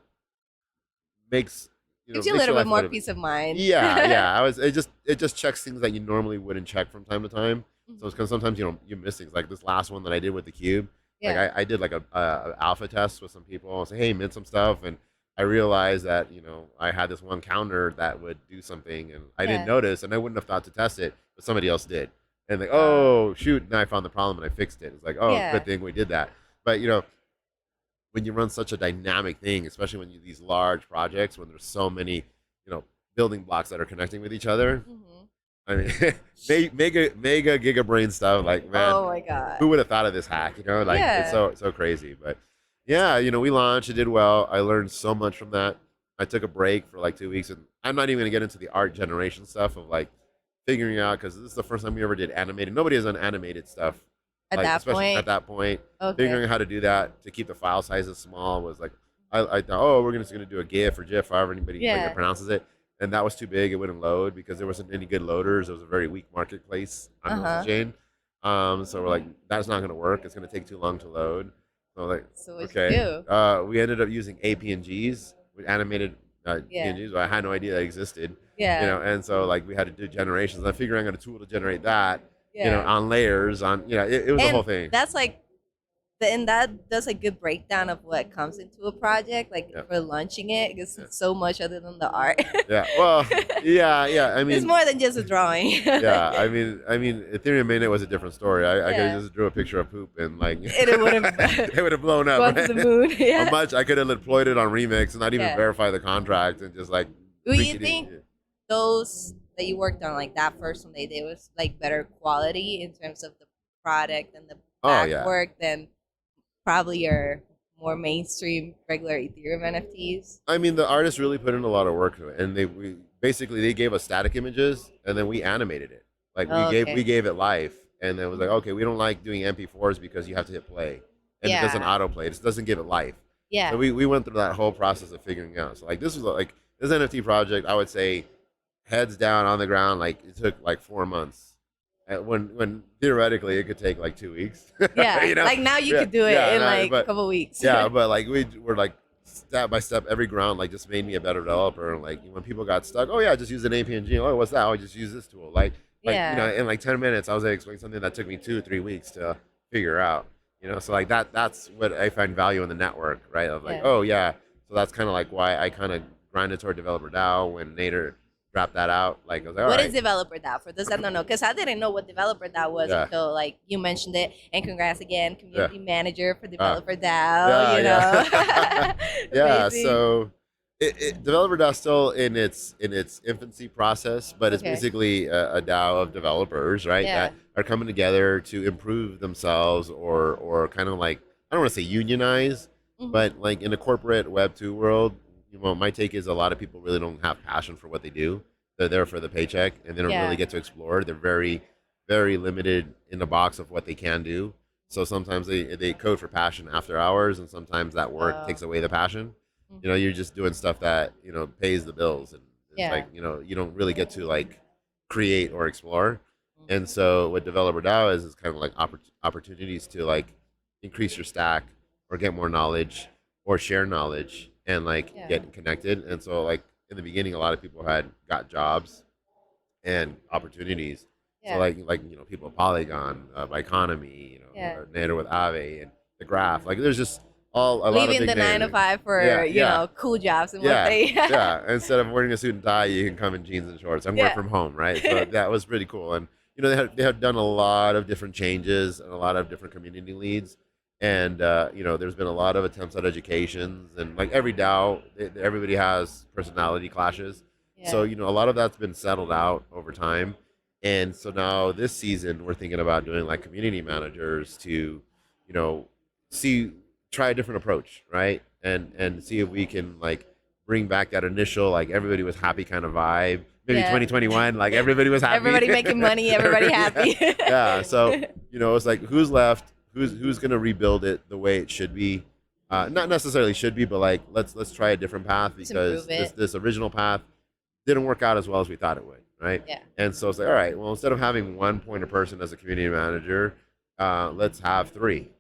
makes gives you a little bit more peace of mind. Yeah. It just checks things that you normally wouldn't check from time to time. So it's because sometimes you miss things. Like this last one that I did with the cube. Like I did like a alpha test with some people. I was like, hey, mint some stuff, and I realized that I had this one counter that would do something, and I didn't notice, and I wouldn't have thought to test it, but somebody else did. And like, oh shoot! Now I found the problem and I fixed it. It's like, oh, good thing we did that. But when you run such a dynamic thing, especially when you these large projects, when there's so many building blocks that are connecting with each other. I mean, mega giga brain stuff. Like, man, oh my god, who would have thought of this hack? Like it's so crazy. But yeah, we launched. It did well. I learned so much from that. I took a break for like 2 weeks, and I'm not even gonna get into the art generation stuff of like figuring out, because this is the first time we ever did animated. Nobody has done animated stuff at like, that especially point. At that point, figuring out how to do that to keep the file sizes small was like, I thought, oh, we're just gonna do a GIF or GIF, however anybody like, pronounces it. And that was too big. It wouldn't load because there wasn't any good loaders. It was a very weak marketplace on the chain. So we're like, that's not going to work. It's going to take too long to load. So like, okay. We ended up using APNGs with animated PNGs. But I had no idea that existed. Yeah. And so like we had to do generations. I figured I got a tool to generate that. On layers. It was a whole thing. That's like and that does a good breakdown of what comes into a project, like Yeah. for launching it, because Yeah. it's so much other than the art. Yeah. Well, yeah. I It's mean, more than just a drawing. yeah. I mean, Ethereum Mainnet was a different story. I could Yeah. have just drew a picture of poop and like It would have it would have blown up. gone to Right? the moon. How Yeah. much I could have deployed it on Remix and not even Yeah. verify the contract and just like. Do you think those that you worked on, like that first one they did, was like better quality in terms of the product and the back work than probably your more mainstream regular Ethereum NFTs? I mean, the artists really put in a lot of work to it, and they gave us static images, and then we animated it. Like we gave it life, and then it was like, okay, we don't like doing MP4s because you have to hit play, and it doesn't autoplay. It doesn't give it life. Yeah. So we went through that whole process of figuring out. So like this NFT project, I would say, heads down on the ground, like it took like 4 months. When theoretically it could take like 2 weeks. Yeah, you know? Like now you could do it in like a couple weeks. Yeah, but like we were like step by step, every ground like just made me a better developer. And like when people got stuck, oh yeah, just use an APNG. Oh, what's that? Oh, I just use this tool. Like you know, in like 10 minutes, I was able to explain something that took me 2-3 weeks to figure out. You know, so like that's what I find value in the network, right? Of like, oh yeah, so that's kind of like why I kind of grinded toward Developer DAO when Nader dropped that out. Like, I was like, what is Developer DAO for those that don't know? Because I didn't know what Developer DAO was until like you mentioned it. And congrats again, community manager for Developer DAO. You know, yeah. So Developer DAO is still in its infancy process, but it's basically a DAO of developers, right? That are coming together to improve themselves or kind of like, I don't want to say unionize, but like in a corporate Web2 world. Well, my take is a lot of people really don't have passion for what they do. They're there for the paycheck, and they don't really get to explore. They're very, very limited in the box of what they can do. So sometimes they code for passion after hours, and sometimes that work takes away the passion. You know, you're just doing stuff that, you know, pays the bills, and it's like, you know, you don't really get to like create or explore. And so what Developer DAO is kind of like opportunities to like increase your stack or get more knowledge or share knowledge and like get connected. And so like in the beginning, a lot of people got jobs and opportunities. So like you know, people at Polygon, Economy, you know, Nader with Aave and the Graph. Like there's just a lot of leaving the 9 to 5 for you know, cool jobs and what they instead of wearing a suit and tie, you can come in jeans and shorts and work from home, right? So that was pretty cool. And you know, they had done a lot of different changes and a lot of different community leads. And you know, there's been a lot of attempts at educations, and like every DAO, everybody has personality clashes. So you know, a lot of that's been settled out over time. And so now this season, we're thinking about doing like community managers to, you know, try a different approach, right? And see if we can like bring back that initial like everybody was happy kind of vibe. Maybe 2021, like everybody was happy. Everybody making money, everybody happy. So you know, it's like who's left. Who's going to rebuild it the way it should be? Not necessarily should be, but like let's try a different path because this original path didn't work out as well as we thought it would, right? Yeah. And so it's like, all right, well, instead of having one point of person as a community manager, let's have 3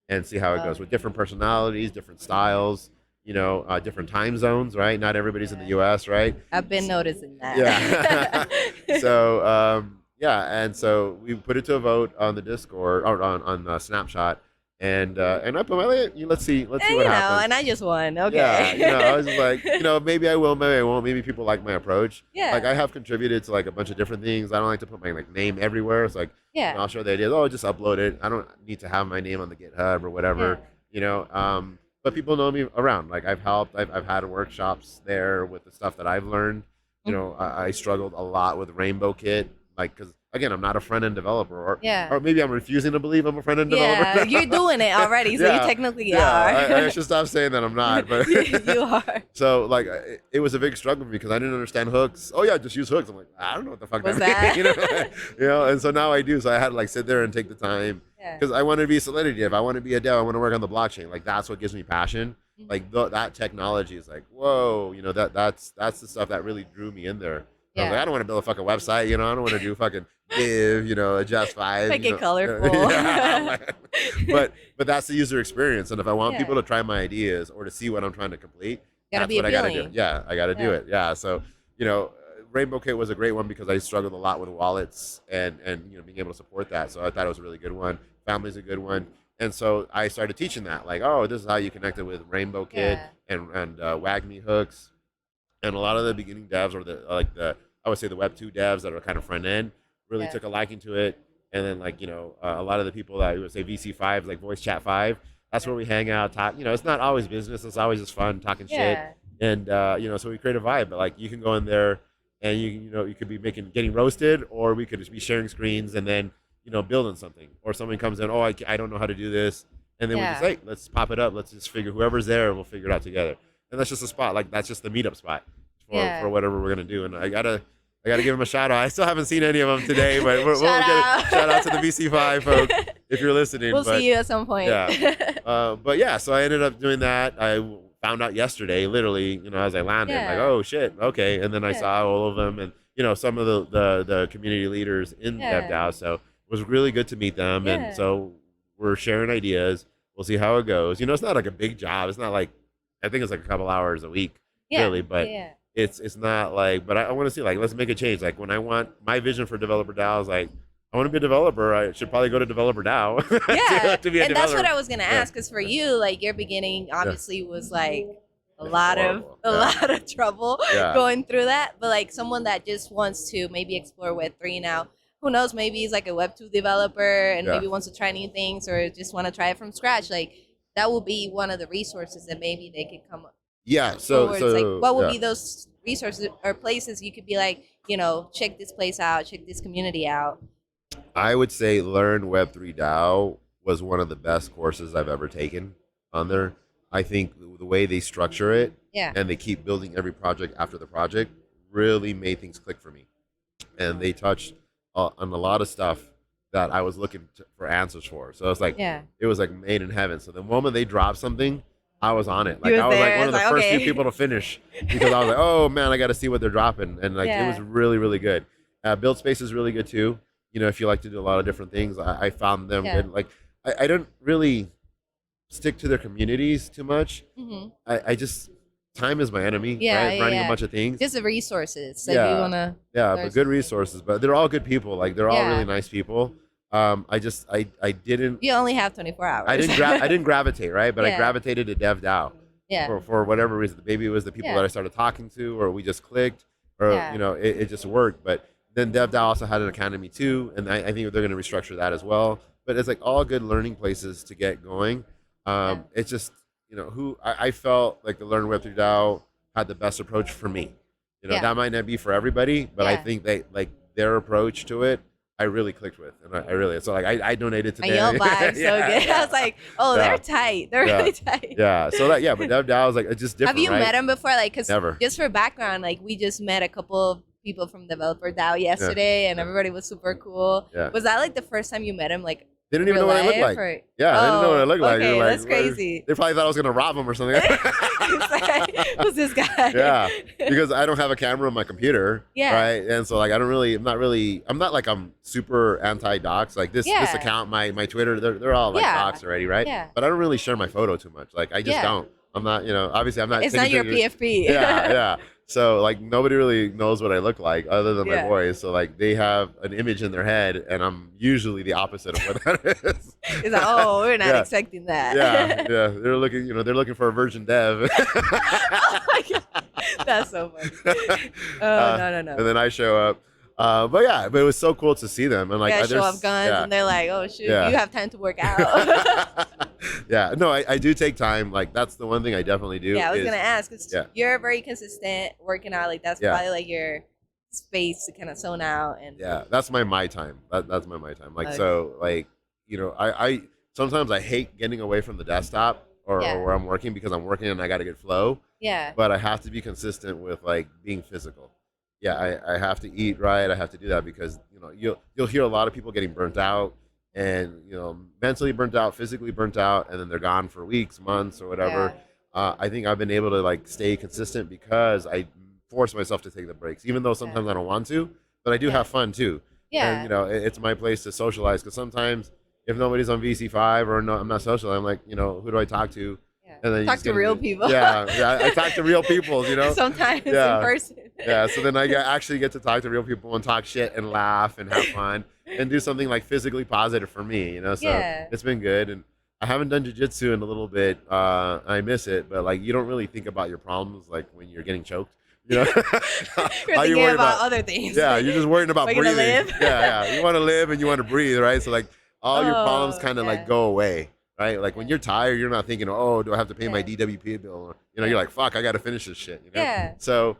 and see how it goes with different personalities, different styles, you know, different time zones, right? Not everybody's in the U.S., right? I've been noticing that. Yeah. So. Yeah, and so we put it to a vote on the Discord or on Snapshot, and I put my let's see what happens. And I just won. Okay. Yeah, you know, I was just like, you know, maybe I will, maybe I won't. Maybe people like my approach. Yeah. Like I have contributed to like a bunch of different things. I don't like to put my like name everywhere. It's like, you know, I'll show the idea. Oh, just upload it. I don't need to have my name on the GitHub or whatever. You know, but people know me around. Like I've helped. I've had workshops there with the stuff that I've learned. You know, I struggled a lot with Rainbow Kit. Like, because again, I'm not a front-end developer, or maybe I'm refusing to believe I'm a front-end developer. Yeah, you're doing it already, so you technically are. I should stop saying that I'm not, but you are. So like, it was a big struggle for me because I didn't understand hooks. Oh yeah, just use hooks. I'm like, I don't know what the fuck that means. You know, and so now I do. So I had to like sit there and take the time because I want to be Solidity. If I want to be a dev, I want to work on the blockchain. Like that's what gives me passion. Like that technology is like, whoa, you know, that's the stuff that really drew me in there. I was like, I don't want to build a fucking website, you know. I don't want to do fucking div, you know, adjust 5. Make it colorful. but that's the user experience, and if I want people to try my ideas or to see what I'm trying to complete, that's what I gotta do. Yeah, I gotta do it. Yeah, so you know, Rainbow Kit was a great one because I struggled a lot with wallets and you know being able to support that. So I thought it was a really good one. Family's a good one. And so I started teaching that, like, oh, this is how you connect it with Rainbow Kit and WAGMI hooks. And a lot of the beginning devs, or I would say the Web2 devs that are kind of front end, really took a liking to it. And then, like, a lot of the people that I would say VC5, like Voice Chat 5, that's where we hang out, talk. It's not always business. It's always just fun, talking shit. And, so we create a vibe. But, like, you can go in there and, you could be getting roasted, or we could just be sharing screens and then, building something. Or someone comes in, oh, I don't know how to do this. And then we just, hey, let's pop it up. Let's just figure, whoever's there, we'll figure it out together. And that's just a spot. Like, that's just the meetup spot for whatever we're going to do. And I gotta give them a shout out. I still haven't seen any of them today, but we'll get a shout out to the VC5 folks if you're listening. We'll see you at some point. But yeah, so I ended up doing that. I found out yesterday, literally, as I landed, like, oh shit, okay. And then I saw all of them, and some of the community leaders in DevDAO. So it was really good to meet them. And so we're sharing ideas. We'll see how it goes. It's not like a big job. It's not like, I think it's like a couple hours a week, really, but it's not like, but I want to see, like, let's make a change. Like, when I want, my vision for Developer DAO is like, I want to be a developer. I should probably go to Developer DAO. to be a and developer. That's what I was gonna ask, because for you, like, your beginning obviously was like a lot of trouble going through that. But like someone that just wants to maybe explore Web3 now, who knows, maybe he's like a Web2 developer and maybe wants to try new things, or just want to try it from scratch. Like, that will be one of the resources that maybe they could come up. So like, what would be those resources or places you could be like, check this place out, check this community out? I would say Learn Web3 DAO was one of the best courses I've ever taken on there. I think the way they structure it and they keep building every project after the project really made things click for me. And they touched on a lot of stuff that I was looking for answers for. So it's like, it was like made in heaven. So the moment they dropped something, I was on it. Like, I was like one of the first few people to finish, because I was like, oh man, I got to see what they're dropping. And like, it was really, really good. Build Space is really good too. If you like to do a lot of different things, I found them good. Like, I don't really stick to their communities too much. I just, time is my enemy, right? Running a bunch of things. Just the resources. So if you want to. But good resources. But they're all good people. Like, they're all really nice people. I didn't. You only have 24 hours. I didn't gravitate, right? But I gravitated to DevDAO. For whatever reason. Maybe it was the people that I started talking to, or we just clicked, or it just worked. But then DevDAO also had an academy too, and I think they're going to restructure that as well. But it's like all good learning places to get going. It's just, I felt like the Learn Web3 DAO had the best approach for me. That might not be for everybody, but I think they, like, their approach to it, I really clicked with, and I really, so like I donated to them. And your vibe so good. I was like, oh, they're tight. They're really tight. So that, but DevDAO was like, it's just different. Have you met them before? Like, because never. Just for background, like, we just met a couple of people from Developer DAO yesterday, and everybody was super cool. Was that like the first time you met him? Like, they didn't even know what I looked like. They didn't know what I looked like. Okay, like, that's crazy. They probably thought I was gonna rob them or something. Like, who's this guy? Because I don't have a camera on my computer. Right, and so like I'm not like I'm super anti-docs. Like this account, my Twitter, they're all like docs already, right? But I don't really share my photo too much. Like, I just don't. I'm not, obviously I'm not. It's not your PFP. So like, nobody really knows what I look like other than my voice. So like, they have an image in their head, and I'm usually the opposite of what that is. It's like, oh, we're not expecting that. They're looking for a virgin dev. Oh my God. That's so funny. No. And then I show up. But it was so cool to see them, and like, show up guns, and they're like, oh shoot, you have time to work out. No, I do take time. Like, that's the one thing I definitely do. I was gonna ask, because you're very consistent working out. Like, that's probably like your space to kind of zone out. And that's my time. That's my time. Like, so like, I sometimes I hate getting away from the desktop or where I'm working, because I'm working and I got to get flow. But I have to be consistent with like being physical. I have to eat right. I have to do that, because you'll hear a lot of people getting burnt out, and mentally burnt out, physically burnt out, and then they're gone for weeks, months, or whatever. I think I've been able to like stay consistent because I force myself to take the breaks, even though sometimes I don't want to, but I do have fun too. And it's my place to socialize, because sometimes if nobody's on VC5 or I'm not social, I'm like, who do I talk to? And then talk to real people. I talk to real people, sometimes in person. So then I actually get to talk to real people and talk shit and laugh and have fun and do something like physically positive for me, so it's been good. And I haven't done jujitsu in a little bit. I miss it, but like you don't really think about your problems like when you're getting choked. You know, You're all you thinking worry about other things. Yeah, you're just worrying about We're gonna breathing. live. Yeah. You want to live and you want to breathe, right? So like all your problems Oh, kind of like yeah. go away, right? Like when Yeah. you're tired, you're not thinking, oh, do I have to pay my Yeah. DWP bill? You know, Yeah. you're like, fuck, I got to finish this shit. You know. Yeah. So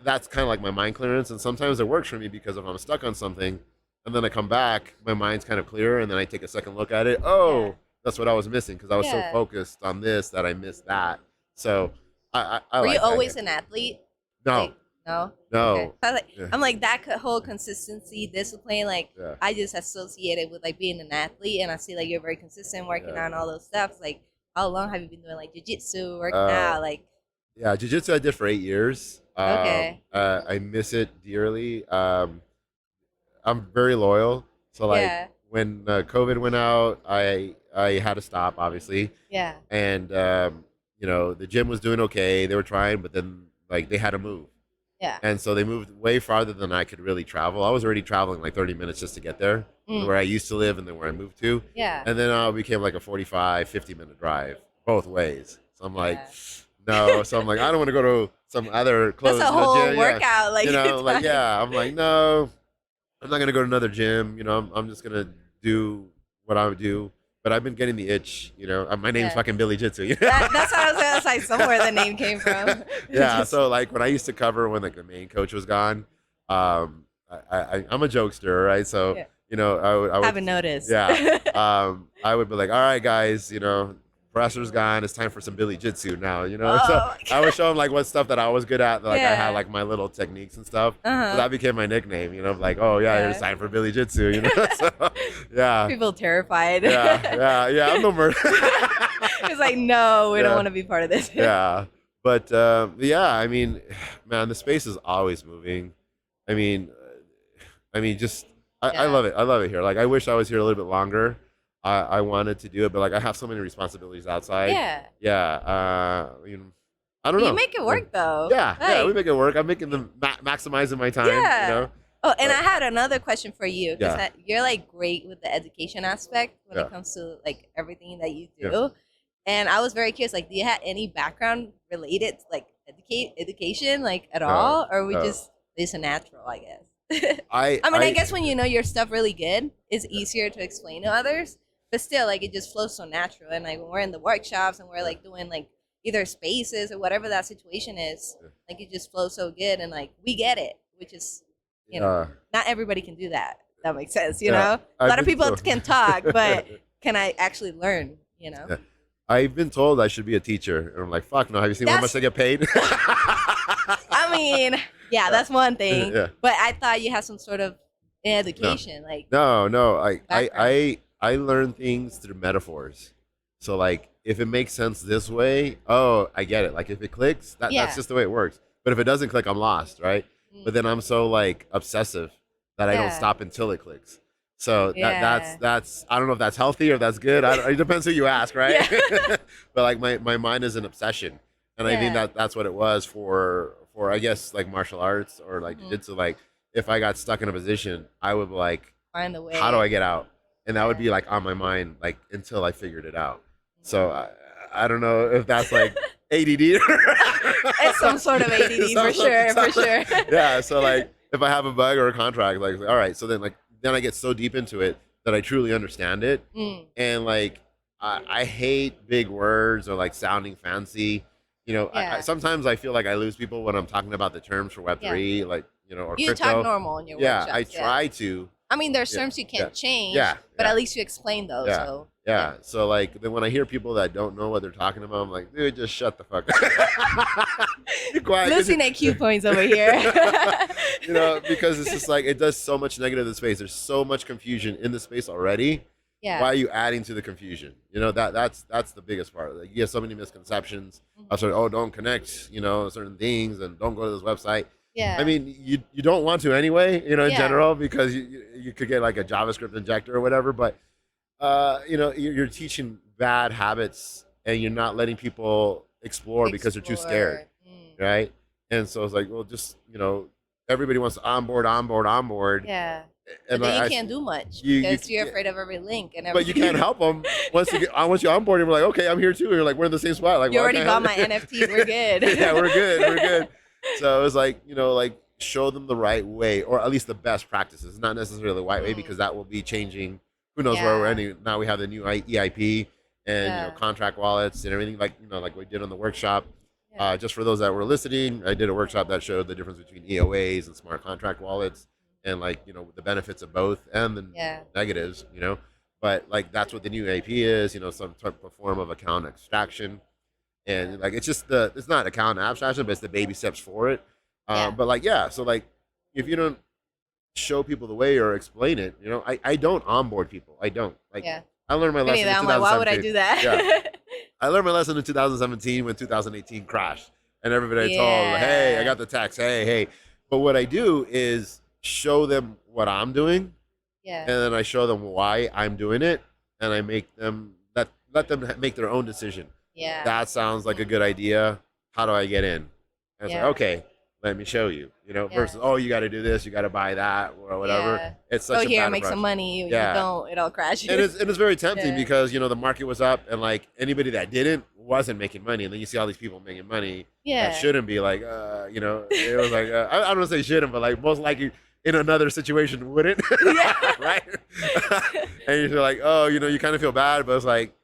that's kind of like my mind clearance, and sometimes it works for me because if I'm stuck on something, and then I come back, my mind's kind of clear, and then I take a second look at it. Oh, Yeah. that's what I was missing because I was so Yeah. focused on this that I missed that. So I Were you like that. always an athlete? No, Like, no. Okay. no. So like, Yeah. I'm like that whole consistency, discipline. Like, Yeah. I just associated with like being an athlete, and I see like you're very consistent working Yeah. on all those stuff. Like, how long have you been doing like jujitsu, working Uh, out? Like, Yeah, jiu-jitsu I did for 8 years. okay. I miss it dearly. I'm very loyal. So like Yeah. when COVID went out, I had to stop, obviously. Yeah. And you know, the gym was doing okay. They were trying, but then like they had to move. Yeah. And so they moved way farther than I could really travel. I was already traveling like 30 minutes just to get there, Mm. where I used to live and then where I moved to. Yeah. And then it became like a 45, 50-minute drive both ways. So I'm like, Yeah. no. So I'm like, I don't want to go to some other clothes. That's a whole gym. Yeah. workout. Like, You know, it's like, like- yeah. I'm like, no, I'm not going to go to another gym. You know, I'm just going to do what I would do. But I've been getting the itch, you know. My name's Yeah. fucking Billy Jitsu. You know? That's what I was like somewhere the name came from. Yeah. Just- So like when I used to cover when like the main coach was gone, I'm a jokester, right? So Yeah. you know, I would haven't noticed. yeah. I would be like, all right, guys, you know, pressure's gone. It's time for some Billy Jitsu now, you know. Oh, So I would show them like what stuff that I was good at. Like I Yeah. had like my little techniques and stuff. Uh-huh. So that became my nickname, you know, like, oh yeah, Yeah. it's time for Billy Jitsu, you know. So yeah. People terrified. Yeah. I'm no murder. It's like, no, we don't Yeah. want to be part of this. Yeah. But yeah, I mean, man, the space is always moving. I mean, just I Yeah. love it. I love it here. Like I wish I was here a little bit longer. I wanted to do it, but like I have so many responsibilities outside. Yeah. Yeah. You know, I don't But know. you make it work though. Yeah. Like, We make it work. I'm making them maximizing my time. Yeah. You know. Oh, and I had another question for you because Yeah. you're like great with the education aspect when Yeah. it comes to like everything that you do. Yeah. And I was very curious, like, do you have any background related to like education, like at No, all, or we no. just a natural, I guess. I I mean, I guess when you know your stuff really good, it's easier to explain to others. But still, like, it just flows so natural. And like when we're in the workshops and we're like doing like either spaces or whatever that situation is, Yeah. like it just flows so good and like we get it, which is, you know, not everybody can do that. That makes sense, you Yeah, know. A lot of been people told- can talk, but can I actually learn? You know. Yeah. I've been told I should be a teacher, and I'm like, fuck no. Have you seen how much That's- they get paid? I mean, yeah, that's one thing. Yeah. But I thought you had some sort of education, like No. Background. I learn things through metaphors. So like, if it makes sense this way, oh, I get it. Like if it clicks, Yeah. that's just the way it works. But if it doesn't click, I'm lost, right? Mm. But then I'm so like obsessive that I don't Yeah. stop until it clicks. So Yeah. that's I don't know if that's healthy or that's good. It depends who you ask, right? But like my mind is an obsession, and I think Yeah. that's what it was for I guess like martial arts or like Mhm. jiu-jitsu. Like if I got stuck in a position, I would be like, find the way. how do I get out? And that would Yeah. be like on my mind like until I figured it out. So I don't know if that's like ADD. It's some sort of ADD for sure. Yeah. So like if I have a bug or a contract, like all right. So then I get so deep into it that I truly understand it. Mm. And like I hate big words or like sounding fancy. You know, Yeah. sometimes I feel like I lose people when I'm talking about the terms for Web3, like you know, or You crypto. talk normal in your Yeah, workshops. I try to. I mean, there's Yeah, terms you can't change. Yeah, But yeah. at least you explain those. Yeah. So Yeah. So like then when I hear people that don't know what they're talking about, I'm like, dude, just shut the fuck up. Be quiet. 'cause losing IQ points over here. you know, because it's just like it does so much negative to the space. There's so much confusion in the space already. Yeah. Why are you adding to the confusion? You know, that's the biggest part. Like you have so many misconceptions. Mhm. Of sort of, oh, don't connect, you know, certain things and don't go to this website. Yeah. I mean, you don't want to anyway, you know, in Yeah. general, because you could get like a JavaScript injector or whatever, but you know, you're teaching bad habits and you're not letting people explore because they're too scared, Mm. right? And so it's like, well, just, you know, everybody wants to onboard. Yeah. But And then you can't do much because you're afraid of every link and but everything. you can't help them once you onboard them. We're like, okay, I'm here too. You're like, we're in the same spot. Like, you already bought my NFT. We're good. Yeah, we're good. So it was like, like show them the right way, or at least the best practices, not necessarily the right way, because that will be changing. Who knows where we're ending? Now we have the new EIP and contract wallets and everything, like like we did on the workshop. Just for those that were listening, I did a workshop that showed the difference between EOAs and smart contract wallets, and like the benefits of both and the negatives. But like that's what the new AP is. Some type of form of account extraction, and like it's just it's not account abstraction, but it's the baby steps for it. But like so like if you don't show people the way or explain it, I don't onboard people. I don't like. I learned my lesson in 2017. Like, why would I do that? I learned my lesson in 2017 when 2018 crashed, and everybody told, hey, I got the text, hey. But what I do is show them what I'm doing, and then I show them why I'm doing it, and I make them let them make their own decision. That sounds like a good idea. How do I get in? And it's like, okay, let me show you. Versus, oh, you got to do this, you got to buy that, or whatever. It's such a here, bad make some money. You don't, it all crashes. And it's very tempting because the market was up, and like anybody that didn't wasn't making money, and then you see all these people making money that shouldn't be. Like, it was like I don't want to say shouldn't, but like most likely in another situation wouldn't, right? And you're like, oh, you kind of feel bad, but it's like,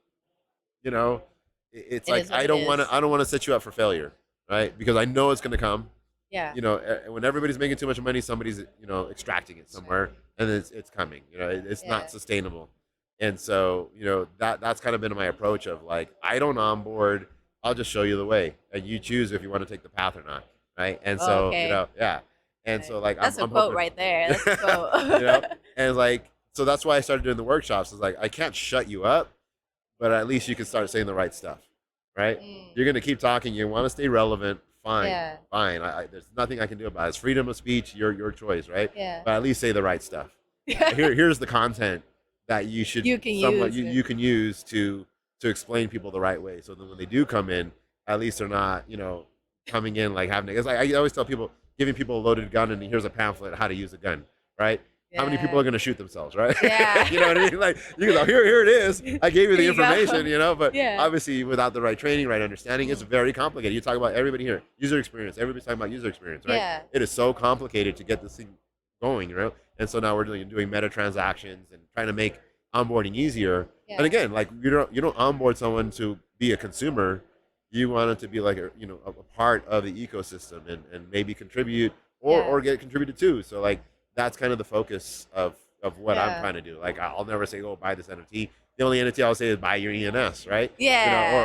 it's like I don't want to set you up for failure, right? Because I know it's going to come. When everybody's making too much money, somebody's extracting it somewhere, and it's coming. It's not sustainable. And so that's kind of been my approach of like, I don't onboard, I'll just show you the way, and you choose if you want to take the path or not, right? And so and so like that's I'm a quote hoping, right there. That's a quote. And like so that's why I started doing the workshops. It's like I can't shut you up, but at least you can start saying the right stuff, right? You're gonna keep talking, you want to stay relevant. Fine. There's nothing I can do about it. It's freedom of speech, your choice, right? But at least say the right stuff. Here's the content that you can use to explain people the right way. So then when they do come in, at least they're not coming in like having. It's like I always tell people, giving people a loaded gun and here's a pamphlet how to use a gun, right? How many people are going to shoot themselves, right? You know what I mean? Like you can go, here it is. I gave you the information, but obviously without the right training, right understanding, it's very complicated. You talk about everybody here, user experience. Everybody's talking about user experience, right? It is so complicated to get this thing going, And so now we're doing meta transactions and trying to make onboarding easier. And again, like you don't onboard someone to be a consumer. You want it to be like a part of the ecosystem and maybe contribute or get contributed to. So like. That's kind of the focus of what I'm trying to do. Like I'll never say, oh, buy this NFT. The only NFT I'll say is buy your ENS, right?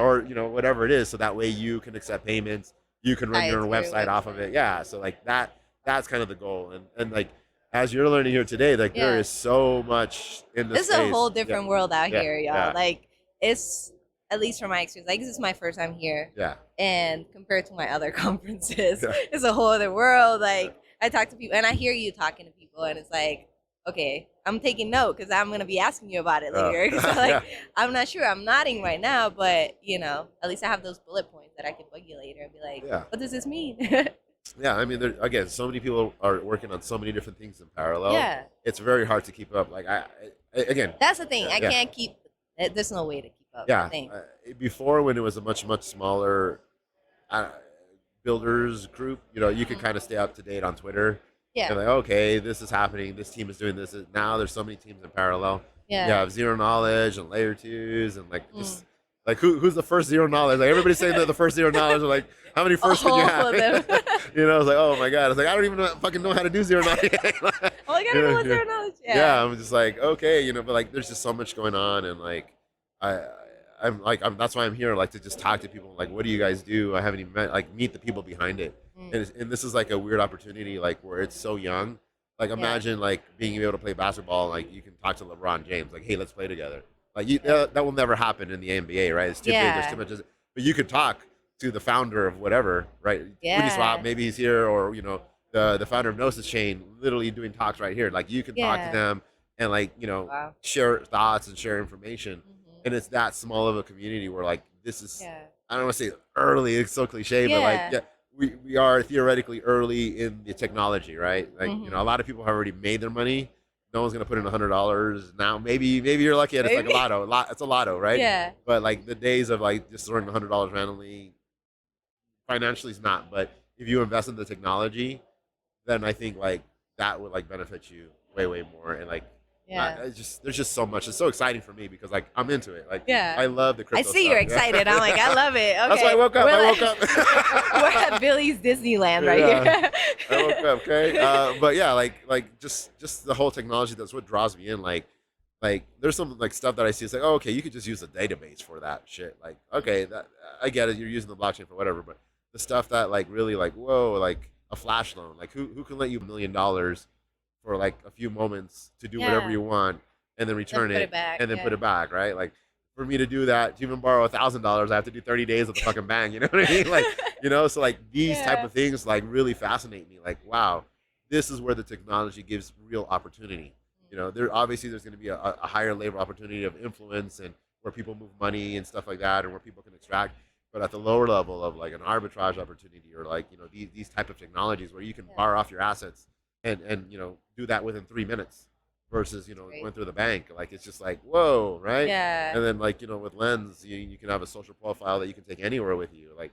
Or whatever it is. So that way you can accept payments. You can run your own website off of it. Yeah. So like that's kind of the goal. And like as you're learning here today, like there is so much in this space. It's a whole different world out here, y'all. Like it's, at least from my experience, like this is my first time here. And compared to my other conferences, it's a whole other world. Like I talk to people and I hear you talking to people and it's like, okay, I'm taking note because I'm going to be asking you about it later. So like, I'm not sure. I'm nodding right now, but at least I have those bullet points that I can bug you later and be like, what does this mean? I mean, again, so many people are working on so many different things in parallel. It's very hard to keep up. Like again, that's the thing. I can't keep, there's no way to keep up. Before when it was a much smaller builders group, you could kind of stay up to date on Twitter. And like, okay, this is happening. This team is doing this. Now there's so many teams in parallel. You have zero knowledge and layer twos and like just like who's the first zero knowledge? Like everybody's saying that the first zero knowledge. Are like, how many firsts can you have? I was like, oh my god. I was like, I don't even fucking know how to do zero knowledge. I don't know what zero knowledge. I'm just like, okay, but like there's just so much going on and like I'm that's why I'm here, like to just talk to people. Like, what do you guys do? I haven't even meet the people behind it. And this is like a weird opportunity, like where it's so young. Like imagine like being able to play basketball, like you can talk to LeBron James, like, hey, let's play together. Like that will never happen in the NBA, right? It's too big. There's too much. But you could talk to the founder of whatever, right? Uniswap, maybe he's here, or the founder of Gnosis Chain, literally doing talks right here. Like you can talk to them and like share thoughts and share information. And it's that small of a community where like this is I don't want to say early, it's so cliche, but like we are theoretically early in the technology, right? Like a lot of people have already made their money, no one's gonna put in $100 now. Maybe you're lucky and it's like a lotto. It's a lotto, right? Yeah. But like the days of like just throwing $100 randomly, financially is not. But if you invest in the technology, then I think like that would like benefit you way more. And like it's just there's just so much. It's so exciting for me because like I'm into it. Like I love the crypto. I see stuff. you're excited. I'm like, I love it. Okay. That's why I woke up. We're at Billy's Disneyland right here. I woke up. Okay. But yeah, like just the whole technology. That's what draws me in. Like there's some like stuff that I see. It's like, oh, okay, you could just use a database for that shit. Like, okay, that I get it. You're using the blockchain for whatever. But the stuff that like really like whoa, like a flash loan. Like who can let you $1 million for like a few moments to do whatever you want and then return it and then put it back, right? Like for me to do that, to even borrow $1,000, I have to do 30 days with the fucking bank. You know what I mean? Like, you know, so like these type of things like really fascinate me. Like, wow, this is where the technology gives real opportunity. You know, there's going to be a higher labor opportunity of influence and where people move money and stuff like that, and where people can extract. But at the lower level of like an arbitrage opportunity or like, you know, these type of technologies where you can borrow off your assets and you know do that within 3 minutes versus you know going through the bank. Like it's just like whoa, right? Yeah. And then like you know with Lens you can have a social profile that you can take anywhere with you. Like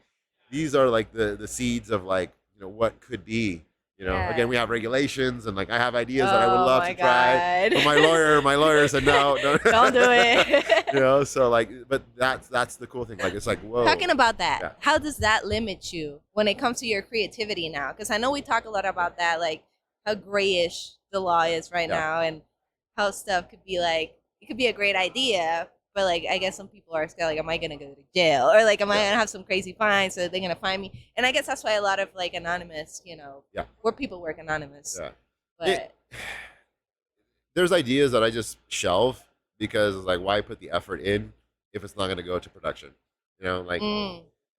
these are like the seeds of like you know what could be. You know, again, we have regulations and like I have ideas that I would love to try. But my lawyer said no, don't do it. You know, so like, but that's the cool thing. Like it's like whoa. Talking about that, how does that limit you when it comes to your creativity now? Because I know we talk a lot about that, like how grayish the law is right now, and how stuff could be like it could be a great idea, but like I guess some people are scared, like, am I gonna go to jail, or like am I gonna have some crazy fine, so they're gonna find me? And I guess that's why a lot of like anonymous, you know, where people work anonymous. But there's ideas that I just shelve because like why put the effort in if it's not gonna go to production? You know, like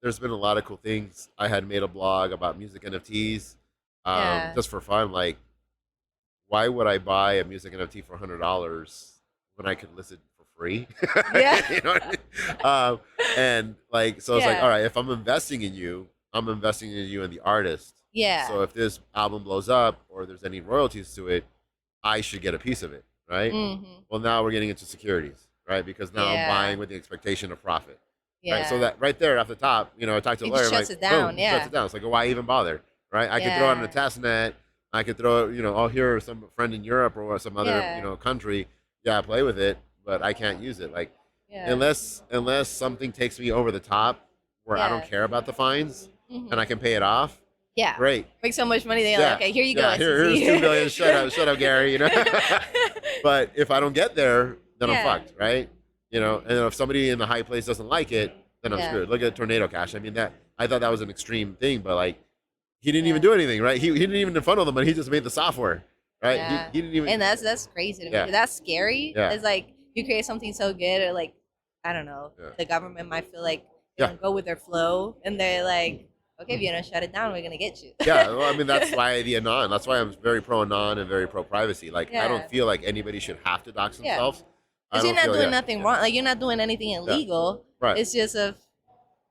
there's been a lot of cool things. I had made a blog about music NFTs. Just for fun, like, why would I buy a music NFT for $100 when I could list it for free? You know what I mean? And like, so it's like, all right, if I'm investing in you, I'm investing in you and the artist. So if this album blows up or there's any royalties to it, I should get a piece of it, right? Well, now we're getting into securities, right? Because now I'm buying with the expectation of profit. Right? So that right there at the top, you know, I talked to a lawyer, shuts like, it down, boom, shuts it down. It's like, why even bother? Right? I could throw it on a test net. I could throw it, you know, here some friend in Europe or some other, you know, country. Play with it, but I can't use it. Like, unless something takes me over the top where I don't care about the fines and I can pay it off. Great. Make so much money. They're like, okay, here you go. Here's $2 million. Shut up, Gary. You know. But if I don't get there, then I'm fucked, right? You know. And if somebody in the high place doesn't like it, then I'm screwed. Look at Tornado Cash. I mean, I thought that was an extreme thing, but like. He didn't even do anything, right? He didn't even funnel the money. He just made the software, right? He didn't even. And that's crazy to me. That's scary. It's like you create something so good, or like I don't know, the government might feel like they don't go with their flow, and they're like, okay, if you don't shut it down, we're gonna get you. Well, I mean that's why the anon. That's why I'm very pro anon and very pro privacy. Like I don't feel like anybody should have to dox themselves. Because you're not doing nothing wrong. Like you're not doing anything illegal. Right. It's just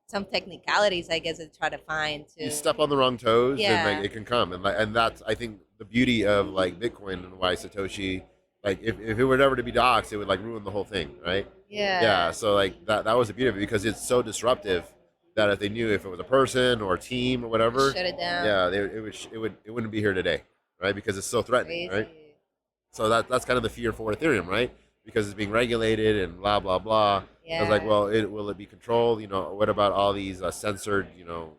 some technicalities, I guess, to try to find. You step on the wrong toes, and like, it can come, and that's I think the beauty of like Bitcoin and why Satoshi, like if it were never to be doxxed, it would like ruin the whole thing, right? So like that was the beauty of it because it's so disruptive that if they knew if it was a person or a team or whatever, shut it down. It wouldn't be here today, right? Because it's so threatening, right? So that's kind of the fear for Ethereum, right? Because it's being regulated and blah blah blah. I was like, well, will it be controlled? You know, what about all these censored, you know,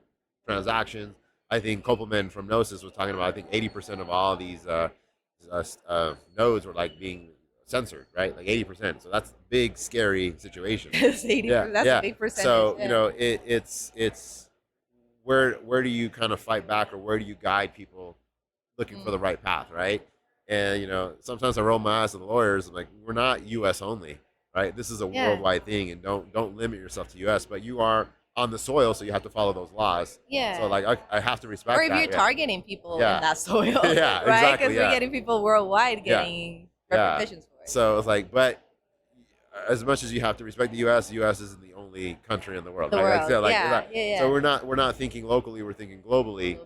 transactions? I think Kopelman from Gnosis was talking about. I think 80% of all these nodes were like being censored, right? Like 80%. So that's a big, scary situation. That's 80%. That's a big percentage. So you know, it's where do you kind of fight back or where do you guide people looking for the right path, right? And you know, sometimes I roll my eyes at the lawyers. I'm like, we're not U.S. only. Right, this is a worldwide thing, and don't limit yourself to U.S. But you are on the soil, so you have to follow those laws. So like I have to respect. Or if that, you're targeting people in that soil, right? Exactly. Because we're getting people worldwide getting repercussions for it. So it's like, but as much as you have to respect the U.S., the U.S. isn't the only country in the world. Right? So we're not thinking locally; we're thinking globally.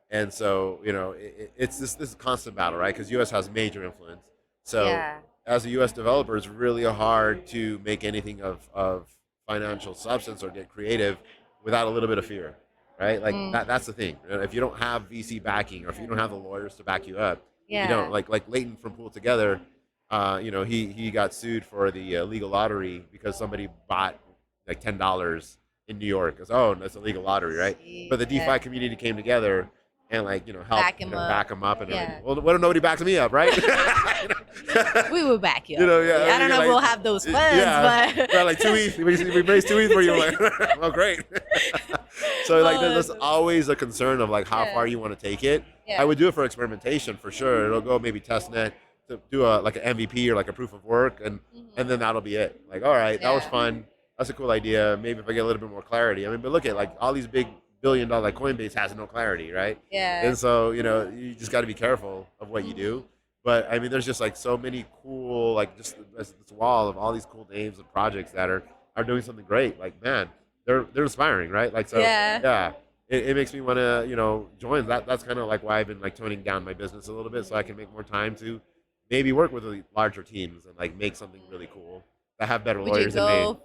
And so you know, it's this constant battle, right? Because U.S. has major influence. So as a U.S. developer, it's really hard to make anything of financial substance or get creative without a little bit of fear, right? Like that's the thing. If you don't have VC backing or if you don't have the lawyers to back you up, you don't. Like Leighton from Pool Together, he got sued for the legal lottery because somebody bought like $10 in New York. Because that's a legal lottery, right? But the DeFi community came together and help back him up and everything. Well, what if nobody backs me up, right? We will back you. I don't know if we'll have those funds, but like 2 ETH. We raised 2 ETH for you. Like, well, great. So there's always a concern of like how far you want to take it. I would do it for experimentation for sure. It'll go maybe testnet to do like an MVP or like a proof of work, and then that'll be it. Like, all right, that was fun. That's a cool idea. Maybe if I get a little bit more clarity. I mean, but look at like all these big billion-dollar, like Coinbase has no clarity, right? Yeah. And so you just got to be careful of what you do. But I mean, there's just like so many cool, like just this wall of all these cool names and projects that are doing something great. Like, man, they're inspiring, right? Like, so it makes me want to join. That's kind of like why I've been like toning down my business a little bit so I can make more time to maybe work with larger teams and like make something really cool. I have better lawyers than me.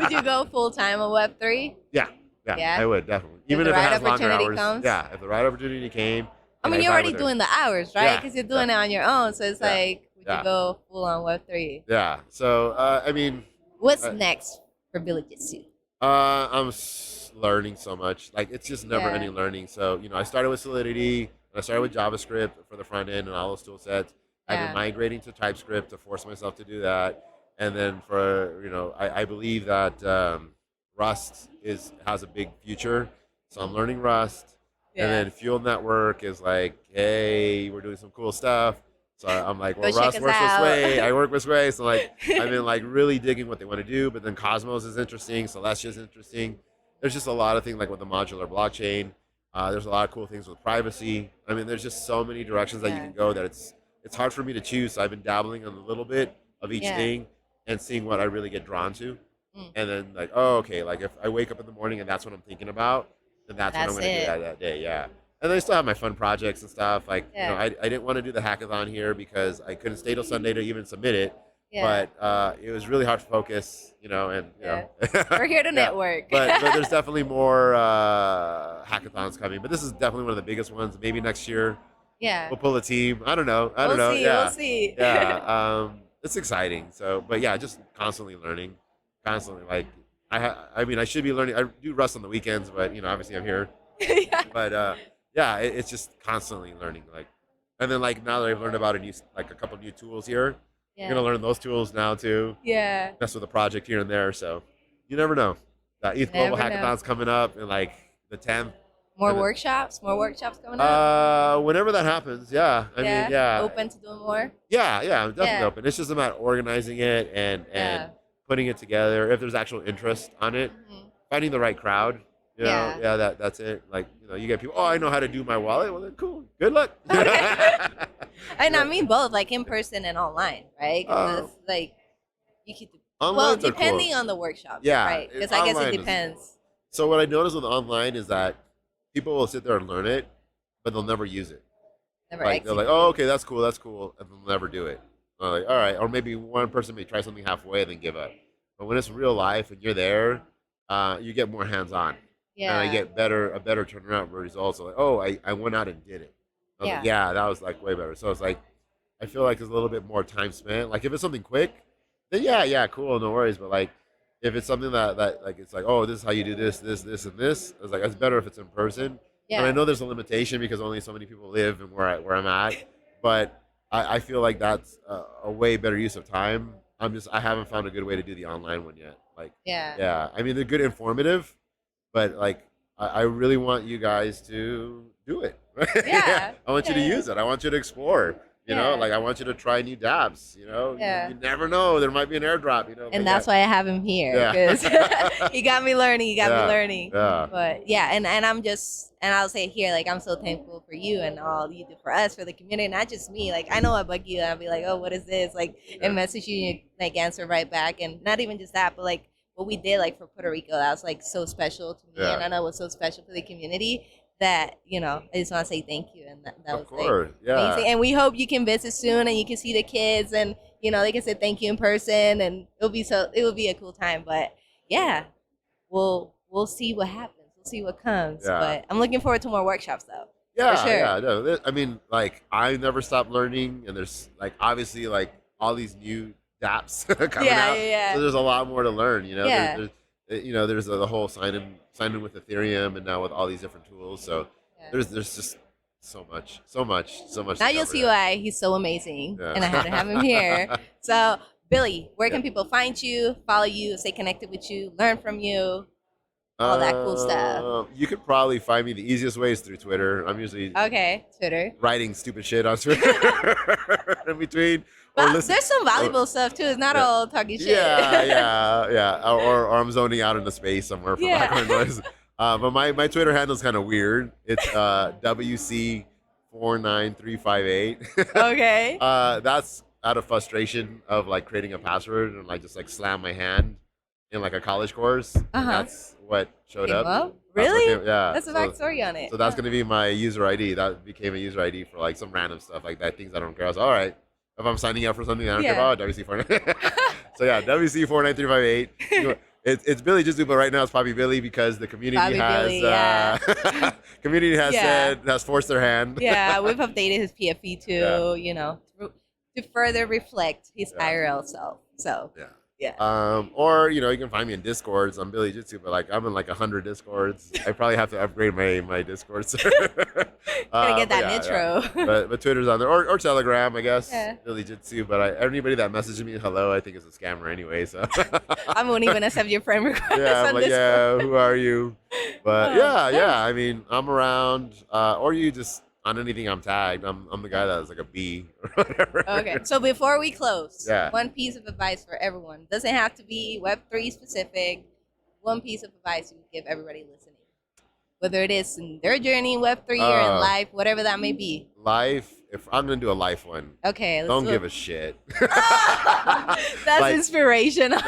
Would you go full time on Web3? Yeah, I would definitely. Even if it has longer hours. Comes? Yeah, if the right opportunity came. I mean, you're already doing the hours, right? Because you're doing it on your own. So it's like, would you go full on Web3? Yeah. So I mean, what's next for Billy Jitsu? I'm learning so much. Like it's just never ending learning. So I started with Solidity. And I started with JavaScript for the front end and all those tool sets. I've been migrating to TypeScript to force myself to do that. And then for I believe that Rust has a big future, so I'm learning Rust. And then Fuel Network is like, hey, we're doing some cool stuff. So I'm like, well, Rust works with Sway. I work with Sway, so like I've been like really digging what they want to do. But then Cosmos is interesting, Celestia is interesting. There's just a lot of things like with the modular blockchain. There's a lot of cool things with privacy. I mean, there's just so many directions that you can go that it's hard for me to choose. So I've been dabbling on a little bit of each thing and seeing what I really get drawn to. And then like, oh, okay, like if I wake up in the morning and that's what I'm thinking about, then that's what I'm going to do that day. Yeah. And then I still have my fun projects and stuff. Like, I didn't want to do the hackathon here because I couldn't stay till Sunday to even submit it. Yeah. But it was really hard to focus, and we're here to network. but there's definitely more hackathons coming. But this is definitely one of the biggest ones. Maybe next year, we'll pull a team. I don't know. We'll see. Yeah. It's exciting. So, but yeah, just constantly learning, like I mean, I should be learning. I do Rust on the weekends, but obviously I'm here. But it's just constantly learning. Like, and then like now that I've learned about a couple new tools here, I'm gonna learn those tools now too. Yeah. Mess with a project here and there. So you never know. That ETH Global Hackathon's coming up in like the 10th. More workshops coming up. Whenever that happens, I mean, Open to doing more. I'm definitely open. It's just about organizing it and putting it together. If there's actual interest on it, finding the right crowd. That's it. Like you get people. Oh, I know how to do my wallet. Well, then cool. Good luck. And I mean both, like in person and online, right? Because like you keep. Depending on the workshop. Yeah. Right. Because I guess it depends. So what I noticed with online is that people will sit there and learn it, but they'll never use it. They're like, oh, okay, that's cool, and they'll never do it. Like, all right, or maybe one person may try something halfway and then give up. But when it's real life and you're there, you get more hands-on. Yeah. And I get a better turnaround results. So like, oh, I went out and did it. Like, that was like way better. So it's like, I feel like there's a little bit more time spent. Like if it's something quick, then cool, no worries. But like, if it's something that like it's like, oh, this is how you do this, and this, it's like it's better if it's in person. Yeah. And I know there's a limitation because only so many people live and where I'm at, but I feel like that's a way better use of time. I haven't found a good way to do the online one yet. Like I mean they're good informative, but like I really want you guys to do it. I want you to use it. I want you to explore. Like I want you to try new dabs. You never know. There might be an airdrop. And that's why I have him here because he got me learning. Yeah. But and I'll say here, like I'm so thankful for you and all you do for us, for the community, not just me. Like I know I bug you and I'll be like, oh, what is this? Like and message you and like answer right back, and not even just that, but like what we did like for Puerto Rico, that was like so special to me, and I know it was so special to the community. that, I just want to say thank you. And that was amazing. And we hope you can visit soon and you can see the kids and, they can say thank you in person and it will be a cool time. But yeah, we'll see what happens. We'll see what comes. Yeah. But I'm looking forward to more workshops though. Yeah, for sure. Yeah. No, I mean, like, I never stop learning, and there's like obviously like all these new dApps coming out. Yeah. So there's a lot more to learn. Yeah. There's the whole sign in with Ethereum, and now with all these different tools. So there's just so much. Now you'll see why he's so amazing, and I had to have him here. So Billy, where can people find you, follow you, stay connected with you, learn from you? All that cool stuff. You could probably find me. The easiest way is through Twitter. I'm usually Twitter, writing stupid shit on Twitter in between. But there's some valuable stuff too. It's not all talking shit. Yeah. Or I'm zoning out into space somewhere for background noise. But my Twitter handle is kind of weird. It's WC49358. Okay. That's out of frustration of like creating a password and like just like slam my hand in like a college course. That's what showed up. Really? That's a backstory on it. So that's going to be my user ID. That became a user ID for like some random stuff like that, things I don't care. I was all right. If I'm signing up for something I don't care about, WC49. So yeah, WC49358. It's Billy Jitsu, but right now it's Poppy Billy because the community has forced their hand. Yeah, we've updated his PFP too, to further reflect his IRL self. So or you can find me in Discords. I'm Billy Jitsu, but like I'm in like 100 Discords. I probably have to upgrade my Discord server. Gotta get that intro. But Twitter's on there or Telegram, I guess. Billy Jitsu. But anybody that messages me hello, I think is a scammer anyway. So I won't even accept your friend request. I'm like, who are you? But I mean, I'm around. Or you just. On anything I'm tagged, I'm the guy that's like a B or whatever. Okay, so before we close, one piece of advice for everyone. Doesn't have to be Web3 specific. One piece of advice you would give everybody listening. Whether it is in their journey in Web3 or in life, whatever that may be. Life, if I'm going to do a life one. Okay, don't give a shit. That's inspirational.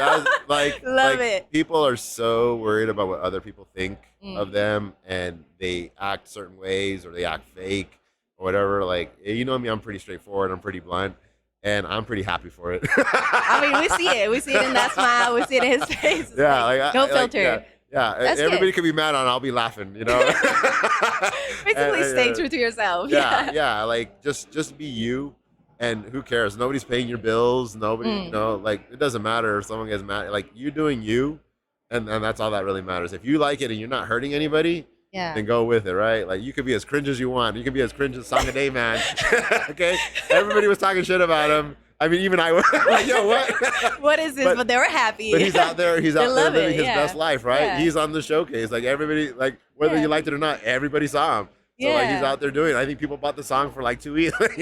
Love it. People are so worried about what other people think of them, and they act certain ways or they act fake or whatever. Like, you know me, I'm pretty straightforward. I'm pretty blunt, and I'm pretty happy for it. I mean, we see it. We see it in that smile. We see it in his face. It's no filter. Everybody can be mad on. I'll be laughing. Basically, stay true to yourself. Like just be you, and who cares? Nobody's paying your bills. Nobody, it doesn't matter if someone gets mad. Like, you doing you, and that's all that really matters. If you like it and you're not hurting anybody, then go with it, right? Like, you could be as cringe as you want. You can be as cringe as Song a Day Man. Okay, everybody was talking shit about him. I mean, even I was like, yo, what? What is this? But they were happy. But he's out there living his best life, right? Yeah. He's on the showcase. Like, everybody, like, whether you liked it or not, everybody saw him. So, like, he's out there doing it. I think people bought the song for, like, 2 weeks, what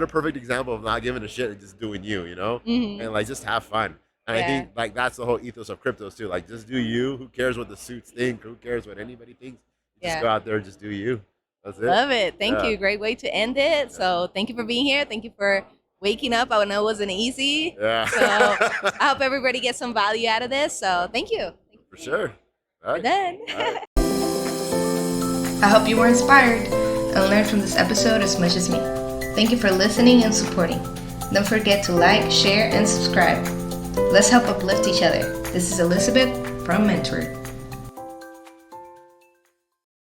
a perfect example of not giving a shit and just doing you, And, like, just have fun. And I think, like, that's the whole ethos of cryptos, too. Like, just do you. Who cares what the suits think? Who cares what anybody thinks? Just go out there and just do you. That's it. Love it. Thank you. Great way to end it. So thank you for being here. Thank you for waking up. I know it wasn't easy. Yeah. So I hope everybody gets some value out of this. So thank you. For sure. All right. Done. All right. I hope you were inspired and learned from this episode as much as me. Thank you for listening and supporting. Don't forget to like, share, and subscribe. Let's help uplift each other. This is Elizabeth from Mentored.